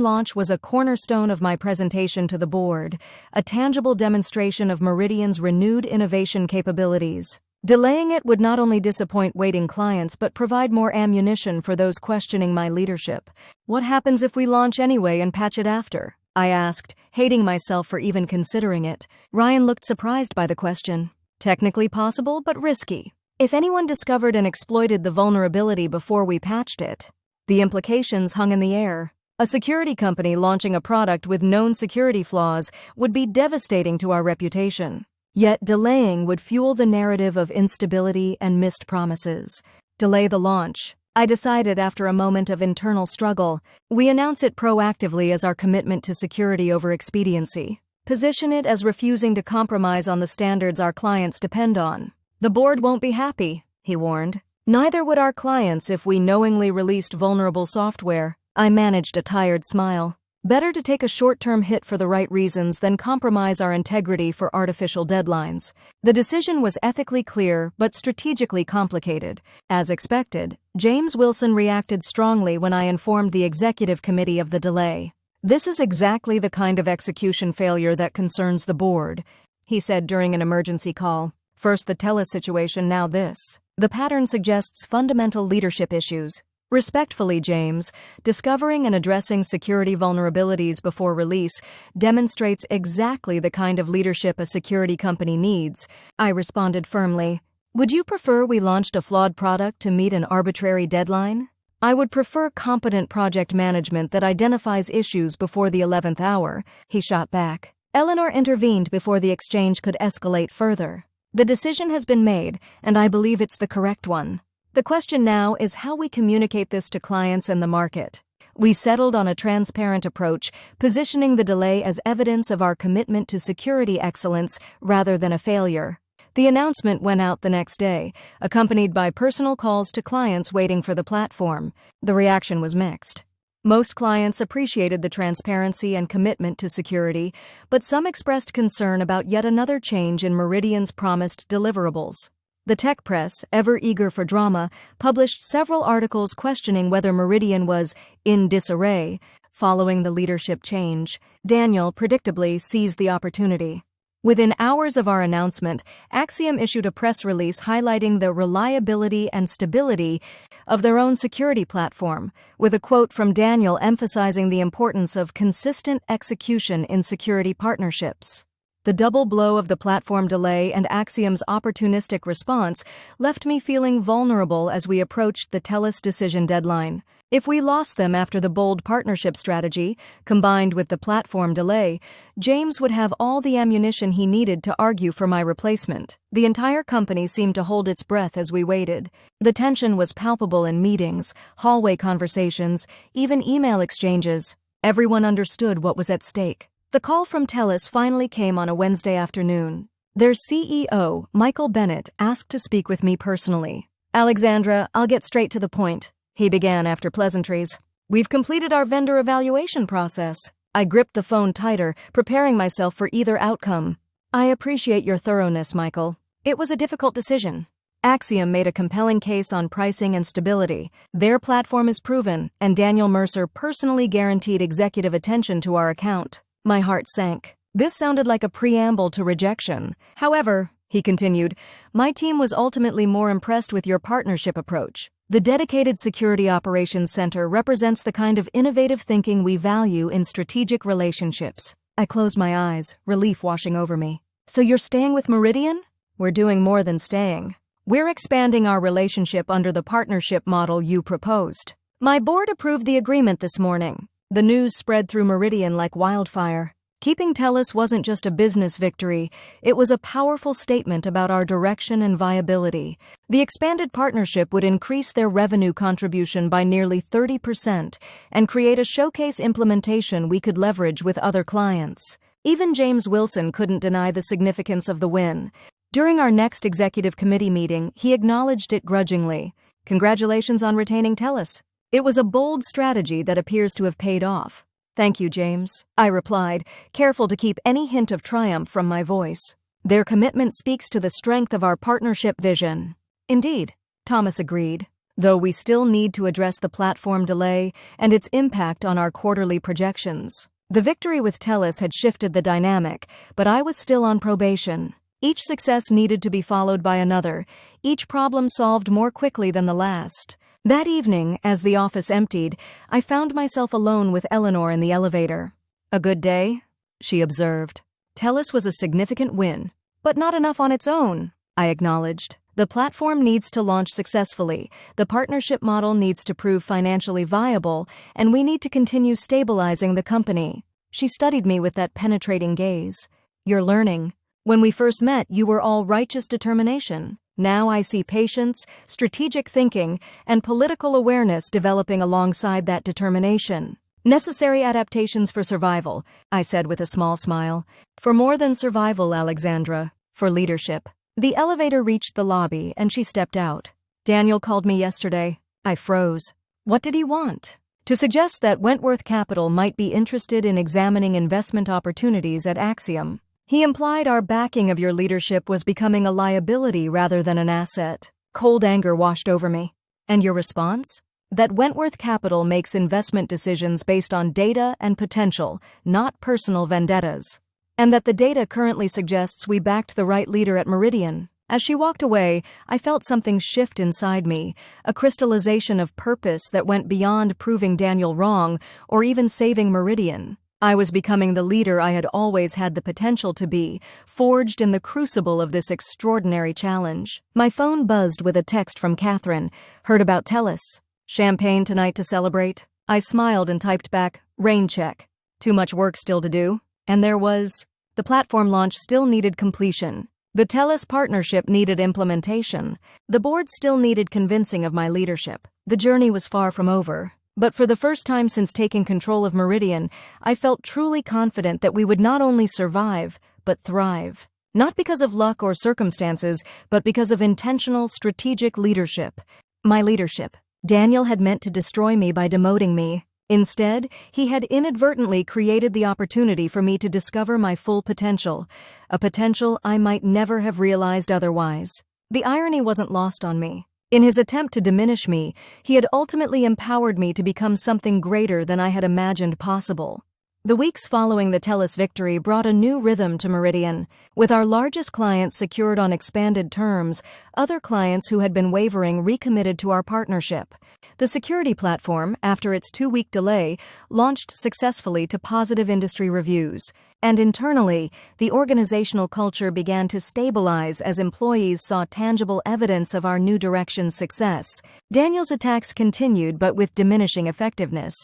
launch was a cornerstone of my presentation to the board, a tangible demonstration of Meridian's renewed innovation capabilities. Delaying it would not only disappoint waiting clients but provide more ammunition for those questioning my leadership. What happens if we launch anyway and patch it after? I asked, hating myself for even considering it. Ryan looked surprised by the question. Technically possible, but risky. If anyone discovered and exploited the vulnerability before we patched it, the implications hung in the air. A security company launching a product with known security flaws would be devastating to our reputation. Yet delaying would fuel the narrative of instability and missed promises. Delay the launch. I decided after a moment of internal struggle. We announce it proactively as our commitment to security over expediency. Position it as refusing to compromise on the standards our clients depend on. The board won't be happy, he warned. Neither would our clients if we knowingly released vulnerable software. I managed a tired smile. Better to take a short-term hit for the right reasons than compromise our integrity for artificial deadlines. The decision was ethically clear but strategically complicated. As expected, James Wilson reacted strongly when I informed the executive committee of the delay. This is exactly the kind of execution failure that concerns the board, he said during an emergency call. First the TELUS situation, now this. The pattern suggests fundamental leadership issues. Respectfully, James, discovering and addressing security vulnerabilities before release demonstrates exactly the kind of leadership a security company needs. I responded firmly. Would you prefer we launched a flawed product to meet an arbitrary deadline? I would prefer competent project management that identifies issues before the 11th hour, he shot back. Eleanor intervened before the exchange could escalate further. The decision has been made, and I believe it's the correct one. The question now is how we communicate this to clients and the market. We settled on a transparent approach, positioning the delay as evidence of our commitment to security excellence rather than a failure. The announcement went out the next day, accompanied by personal calls to clients waiting for the platform. The reaction was mixed. Most clients appreciated the transparency and commitment to security, but some expressed concern about yet another change in Meridian's promised deliverables. The tech press, ever eager for drama, published several articles questioning whether Meridian was in disarray following the leadership change. Daniel predictably seized the opportunity. Within hours of our announcement, Axiom issued a press release highlighting the reliability and stability of their own security platform, with a quote from Daniel emphasizing the importance of consistent execution in security partnerships. The double blow of the platform delay and Axiom's opportunistic response left me feeling vulnerable as we approached the TELUS decision deadline. If we lost them after the bold partnership strategy, combined with the platform delay, James would have all the ammunition he needed to argue for my replacement. The entire company seemed to hold its breath as we waited. The tension was palpable in meetings, hallway conversations, even email exchanges. Everyone understood what was at stake. The call from TELUS finally came on a Wednesday afternoon. Their CEO, Michael Bennett, asked to speak with me personally. "Alexandra, I'll get straight to the point," he began after pleasantries. "We've completed our vendor evaluation process." I gripped the phone tighter, preparing myself for either outcome. "I appreciate your thoroughness, Michael. It was a difficult decision. Axiom made a compelling case on pricing and stability. Their platform is proven, and Daniel Mercer personally guaranteed executive attention to our account." My heart sank. This sounded like a preamble to rejection. "However," he continued, "my team was ultimately more impressed with your partnership approach. The dedicated Security Operations Center represents the kind of innovative thinking we value in strategic relationships." I closed my eyes, relief washing over me. "So you're staying with Meridian?" "We're doing more than staying. We're expanding our relationship under the partnership model you proposed." My board approved the agreement this morning. The news spread through Meridian like wildfire. Keeping TELUS wasn't just a business victory, it was a powerful statement about our direction and viability. The expanded partnership would increase their revenue contribution by nearly 30% and create a showcase implementation we could leverage with other clients. Even James Wilson couldn't deny the significance of the win. During our next executive committee meeting, he acknowledged it grudgingly. "Congratulations on retaining TELUS. It was a bold strategy that appears to have paid off." "Thank you, James," I replied, careful to keep any hint of triumph from my voice. "Their commitment speaks to the strength of our partnership vision." "Indeed," Thomas agreed, "though we still need to address the platform delay and its impact on our quarterly projections." The victory with TELUS had shifted the dynamic, but I was still on probation. Each success needed to be followed by another, each problem solved more quickly than the last. That evening, as the office emptied, I found myself alone with Eleanor in the elevator. "A good day?" she observed. "TELUS was a significant win, but not enough on its own," I acknowledged. "The platform needs to launch successfully, the partnership model needs to prove financially viable, and we need to continue stabilizing the company." She studied me with that penetrating gaze. "You're learning. When we first met, you were all righteous determination. Now I see patience, strategic thinking, and political awareness developing alongside that determination. Necessary adaptations for survival," I said with a small smile. "For more than survival, Alexandra. For leadership." The elevator reached the lobby, and she stepped out. "Daniel called me yesterday." I froze. What did he want? To suggest that Wentworth Capital might be interested in examining investment opportunities at Axiom. He implied our backing of your leadership was becoming a liability rather than an asset. Cold anger washed over me. "And your response?" "That Wentworth Capital makes investment decisions based on data and potential, not personal vendettas. And that the data currently suggests we backed the right leader at Meridian." As she walked away, I felt something shift inside me, a crystallization of purpose that went beyond proving Daniel wrong or even saving Meridian. I was becoming the leader I had always had the potential to be, forged in the crucible of this extraordinary challenge. My phone buzzed with a text from Catherine. "Heard about TELUS. Champagne tonight to celebrate?" I smiled and typed back, "Rain check. Too much work still to do." And there was. The platform launch still needed completion. The TELUS partnership needed implementation. The board still needed convincing of my leadership. The journey was far from over. But for the first time since taking control of Meridian, I felt truly confident that we would not only survive, but thrive. Not because of luck or circumstances, but because of intentional, strategic leadership. My leadership. Daniel had meant to destroy me by demoting me. Instead, he had inadvertently created the opportunity for me to discover my full potential, a potential I might never have realized otherwise. The irony wasn't lost on me. In his attempt to diminish me, he had ultimately empowered me to become something greater than I had imagined possible. The weeks following the TELUS victory brought a new rhythm to Meridian. With our largest clients secured on expanded terms, other clients who had been wavering recommitted to our partnership. The security platform, after its 2-week delay, launched successfully to positive industry reviews, And internally, the organizational culture began to stabilize as employees saw tangible evidence of our new direction's success. Daniel's attacks continued, but with diminishing effectiveness.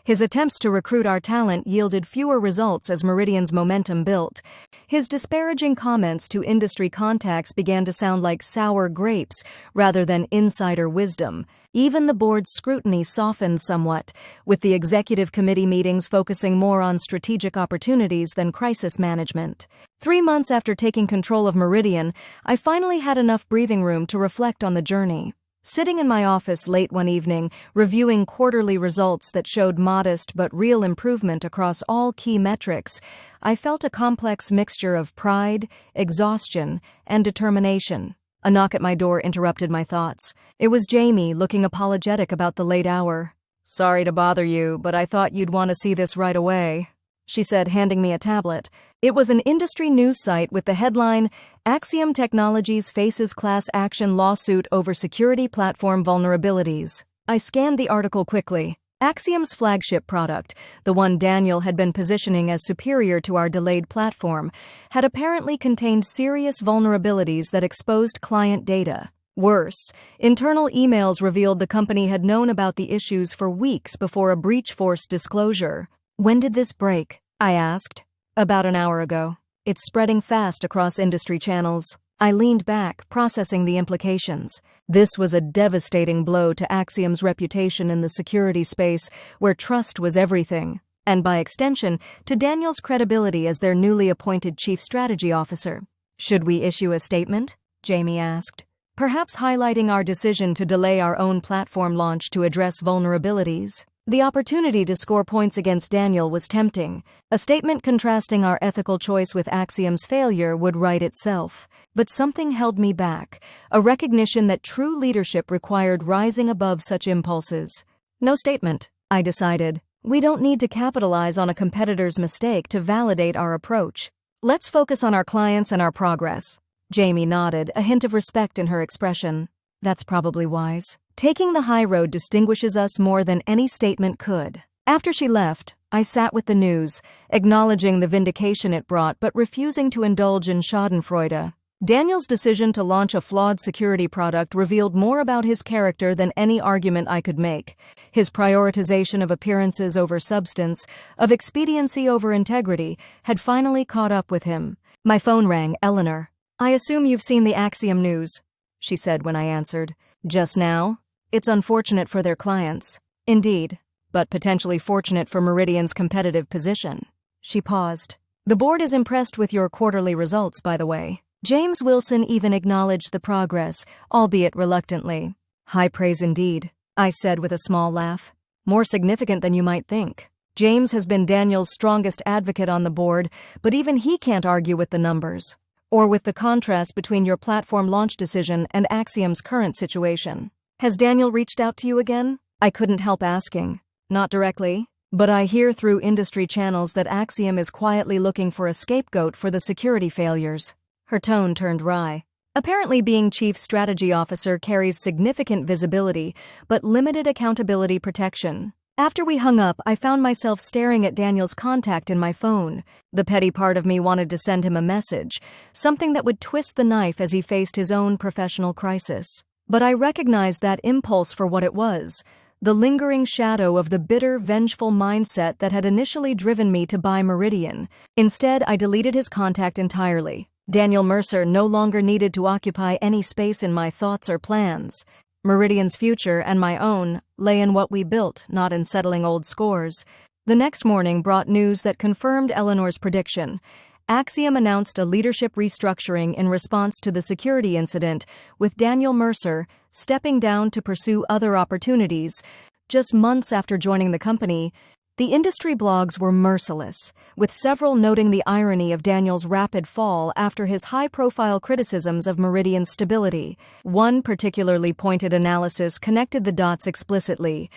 His attempts to recruit our talent yielded fewer results as Meridian's momentum built. His disparaging comments to industry contacts began to sound like sour grapes rather than insider wisdom. Even the board's scrutiny softened somewhat, with the executive committee meetings focusing more on strategic opportunities than crisis management. 3 months after taking control of Meridian, I finally had enough breathing room to reflect on the journey. Sitting in my office late one evening, reviewing quarterly results that showed modest but real improvement across all key metrics, I felt a complex mixture of pride, exhaustion, and determination. A knock at my door interrupted my thoughts. It was Jamie, looking apologetic about the late hour. "Sorry to bother you, but I thought you'd want to see this right away," she said, handing me a tablet. It was an industry news site with the headline, "Axiom Technologies Faces Class Action Lawsuit Over Security Platform Vulnerabilities." I scanned the article quickly. Axiom's flagship product, the one Daniel had been positioning as superior to our delayed platform, had apparently contained serious vulnerabilities that exposed client data. Worse, internal emails revealed the company had known about the issues for weeks before a breach forced disclosure. "When did this break?" I asked. "About an hour ago. It's spreading fast across industry channels." I leaned back, processing the implications. This was a devastating blow to Axiom's reputation in the security space, where trust was everything, and by extension, to Daniel's credibility as their newly appointed Chief Strategy Officer. "Should we issue a statement?" Jamie asked. "Perhaps highlighting our decision to delay our own platform launch to address vulnerabilities." The opportunity to score points against Daniel was tempting. A statement contrasting our ethical choice with Axiom's failure would write itself. But something held me back, a recognition that true leadership required rising above such impulses. "No statement," I decided. "We don't need to capitalize on a competitor's mistake to validate our approach. Let's focus on our clients and our progress." Jamie nodded, a hint of respect in her expression. "That's probably wise. Taking the high road distinguishes us more than any statement could." After she left, I sat with the news, acknowledging the vindication it brought but refusing to indulge in schadenfreude. Daniel's decision to launch a flawed security product revealed more about his character than any argument I could make. His prioritization of appearances over substance, of expediency over integrity, had finally caught up with him. My phone rang. "Eleanor." "I assume you've seen the Axiom news," she said when I answered. "Just now? It's unfortunate for their clients." "Indeed, but potentially fortunate for Meridian's competitive position." She paused. "The board is impressed with your quarterly results, by the way." James Wilson even acknowledged the progress, albeit reluctantly. "High praise indeed," I said with a small laugh. "More significant than you might think. James has been Daniel's strongest advocate on the board, but even he can't argue with the numbers, or with the contrast between your platform launch decision and Axiom's current situation." "Has Daniel reached out to you again?" I couldn't help asking. "Not directly, but I hear through industry channels that Axiom is quietly looking for a scapegoat for the security failures." Her tone turned wry. Apparently, being Chief Strategy Officer carries significant visibility, but limited accountability protection. After we hung up, I found myself staring at Daniel's contact in my phone. The petty part of me wanted to send him a message, something that would twist the knife as he faced his own professional crisis. But I recognized that impulse for what it was, the lingering shadow of the bitter, vengeful mindset that had initially driven me to buy Meridian. Instead, I deleted his contact entirely. Daniel Mercer no longer needed to occupy any space in my thoughts or plans. Meridian's future, and my own, lay in what we built, not in settling old scores. The next morning brought news that confirmed Eleanor's prediction. Axiom announced a leadership restructuring in response to the security incident, with Daniel Mercer stepping down to pursue other opportunities. Just months after joining the company, the industry blogs were merciless, with several noting the irony of Daniel's rapid fall after his high-profile criticisms of Meridian's stability. One particularly pointed analysis connected the dots explicitly.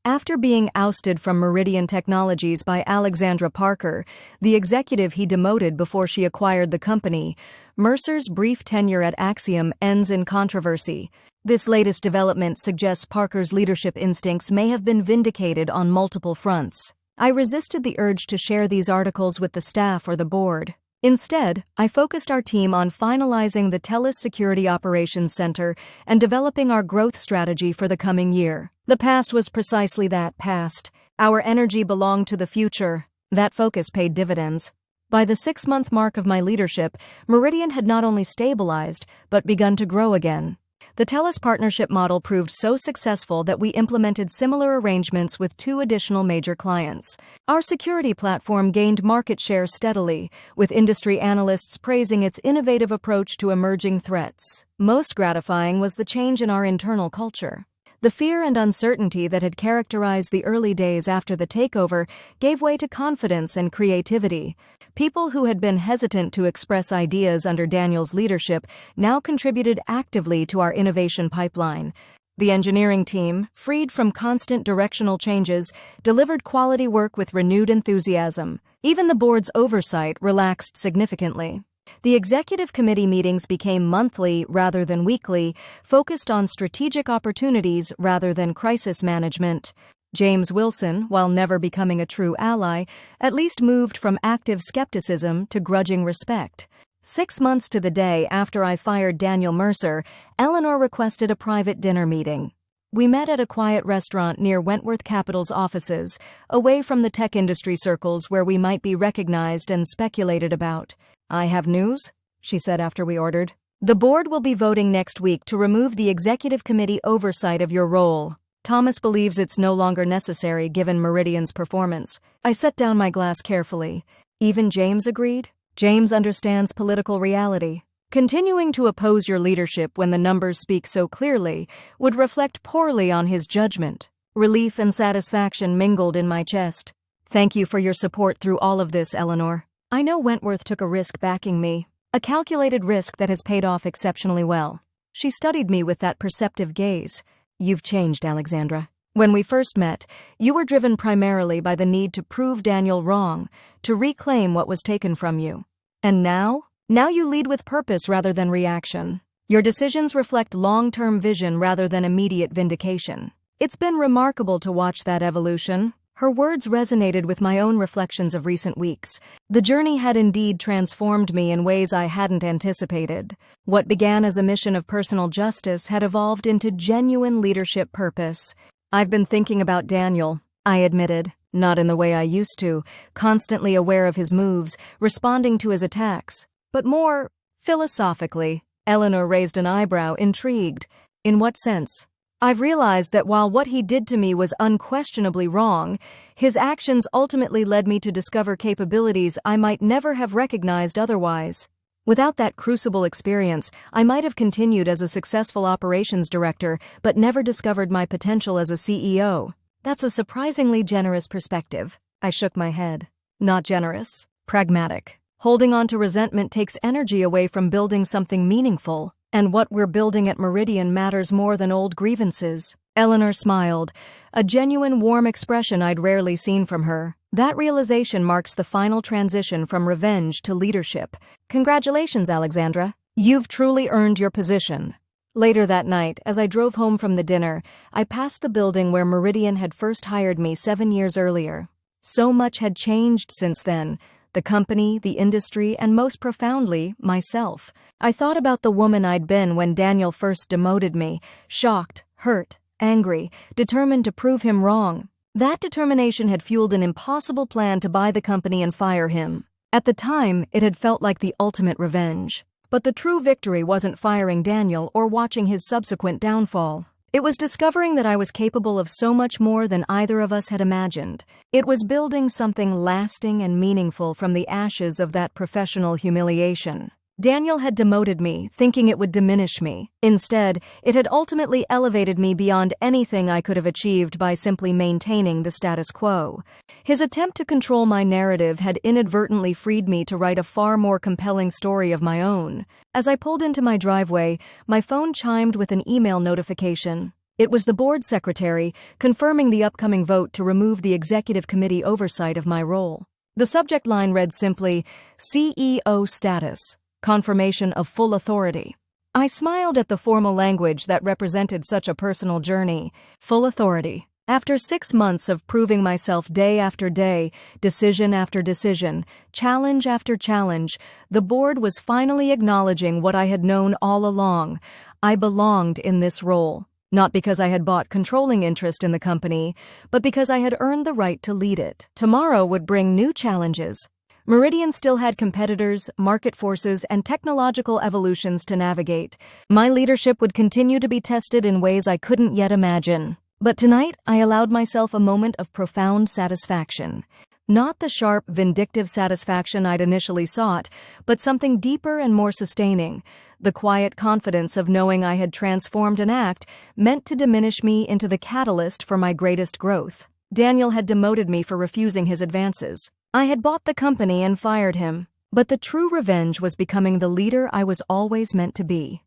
After being ousted from Meridian Technologies by Alexandra Parker, the executive he demoted before she acquired the company, Mercer's brief tenure at Axiom ends in controversy. This latest development suggests Parker's leadership instincts may have been vindicated on multiple fronts. I resisted the urge to share these articles with the staff or the board. Instead, I focused our team on finalizing the TELUS Security Operations Center and developing our growth strategy for the coming year. The past was precisely that, past. Our energy belonged to the future. That focus paid dividends. By the 6-month mark of my leadership, Meridian had not only stabilized, but begun to grow again. The TELUS partnership model proved so successful that we implemented similar arrangements with 2 additional major clients. Our security platform gained market share steadily, with industry analysts praising its innovative approach to emerging threats. Most gratifying was the change in our internal culture. The fear and uncertainty that had characterized the early days after the takeover gave way to confidence and creativity. People who had been hesitant to express ideas under Daniel's leadership now contributed actively to our innovation pipeline. The engineering team, freed from constant directional changes, delivered quality work with renewed enthusiasm. Even the board's oversight relaxed significantly. The executive committee meetings became monthly rather than weekly, focused on strategic opportunities rather than crisis management. James Wilson, while never becoming a true ally, at least moved from active skepticism to grudging respect. 6 months to the day after I fired Daniel Mercer, Eleanor requested a private dinner meeting. We met at a quiet restaurant near Wentworth Capital's offices, away from the tech industry circles where we might be recognized and speculated about. "I have news," she said after we ordered. "The board will be voting next week to remove the executive committee oversight of your role. Thomas believes it's no longer necessary given Meridian's performance." I set down my glass carefully. Even James agreed? James understands political reality. Continuing to oppose your leadership when the numbers speak so clearly would reflect poorly on his judgment. Relief and satisfaction mingled in my chest. "Thank you for your support through all of this, Eleanor. I know Wentworth took a risk backing me, a calculated risk that has paid off exceptionally well." She studied me with that perceptive gaze. "You've changed, Alexandra. When we first met, you were driven primarily by the need to prove Daniel wrong, to reclaim what was taken from you. And now? Now you lead with purpose rather than reaction. Your decisions reflect long-term vision rather than immediate vindication. It's been remarkable to watch that evolution." Her words resonated with my own reflections of recent weeks. The journey had indeed transformed me in ways I hadn't anticipated. What began as a mission of personal justice had evolved into genuine leadership purpose. "I've been thinking about Daniel," I admitted, not in the way I used to, constantly aware of his moves, responding to his attacks, but more philosophically. Eleanor raised an eyebrow, intrigued. "In what sense?" "I've realized that while what he did to me was unquestionably wrong, his actions ultimately led me to discover capabilities I might never have recognized otherwise. Without that crucible experience, I might have continued as a successful operations director, but never discovered my potential as a CEO. That's a surprisingly generous perspective." I shook my head. "Not generous, pragmatic. Holding on to resentment takes energy away from building something meaningful. And what we're building at Meridian matters more than old grievances." Eleanor smiled, a genuine warm expression I'd rarely seen from her. That realization marks the final transition from revenge to leadership. "Congratulations, Alexandra. You've truly earned your position." Later that night, as I drove home from the dinner, I passed the building where Meridian had first hired me 7 years earlier. So much had changed since then. The company, the industry, and most profoundly, myself. I thought about the woman I'd been when Daniel first demoted me, shocked, hurt, angry, determined to prove him wrong. That determination had fueled an impossible plan to buy the company and fire him. At the time, it had felt like the ultimate revenge. But the true victory wasn't firing Daniel or watching his subsequent downfall. It was discovering that I was capable of so much more than either of us had imagined. It was building something lasting and meaningful from the ashes of that professional humiliation. Daniel had demoted me, thinking it would diminish me. Instead, it had ultimately elevated me beyond anything I could have achieved by simply maintaining the status quo. His attempt to control my narrative had inadvertently freed me to write a far more compelling story of my own. As I pulled into my driveway, my phone chimed with an email notification. It was the board secretary, confirming the upcoming vote to remove the executive committee oversight of my role. The subject line read simply, "CEO status. Confirmation of full authority." I smiled at the formal language that represented such a personal journey. Full authority. After 6 months of proving myself day after day, decision after decision, challenge after challenge, the board was finally acknowledging what I had known all along. I belonged in this role. Not because I had bought controlling interest in the company, but because I had earned the right to lead it. Tomorrow would bring new challenges. Meridian still had competitors, market forces, and technological evolutions to navigate. My leadership would continue to be tested in ways I couldn't yet imagine. But tonight, I allowed myself a moment of profound satisfaction. Not the sharp, vindictive satisfaction I'd initially sought, but something deeper and more sustaining. The quiet confidence of knowing I had transformed an act meant to diminish me into the catalyst for my greatest growth. Daniel had demoted me for refusing his advances. I had bought the company and fired him. But the true revenge was becoming the leader I was always meant to be.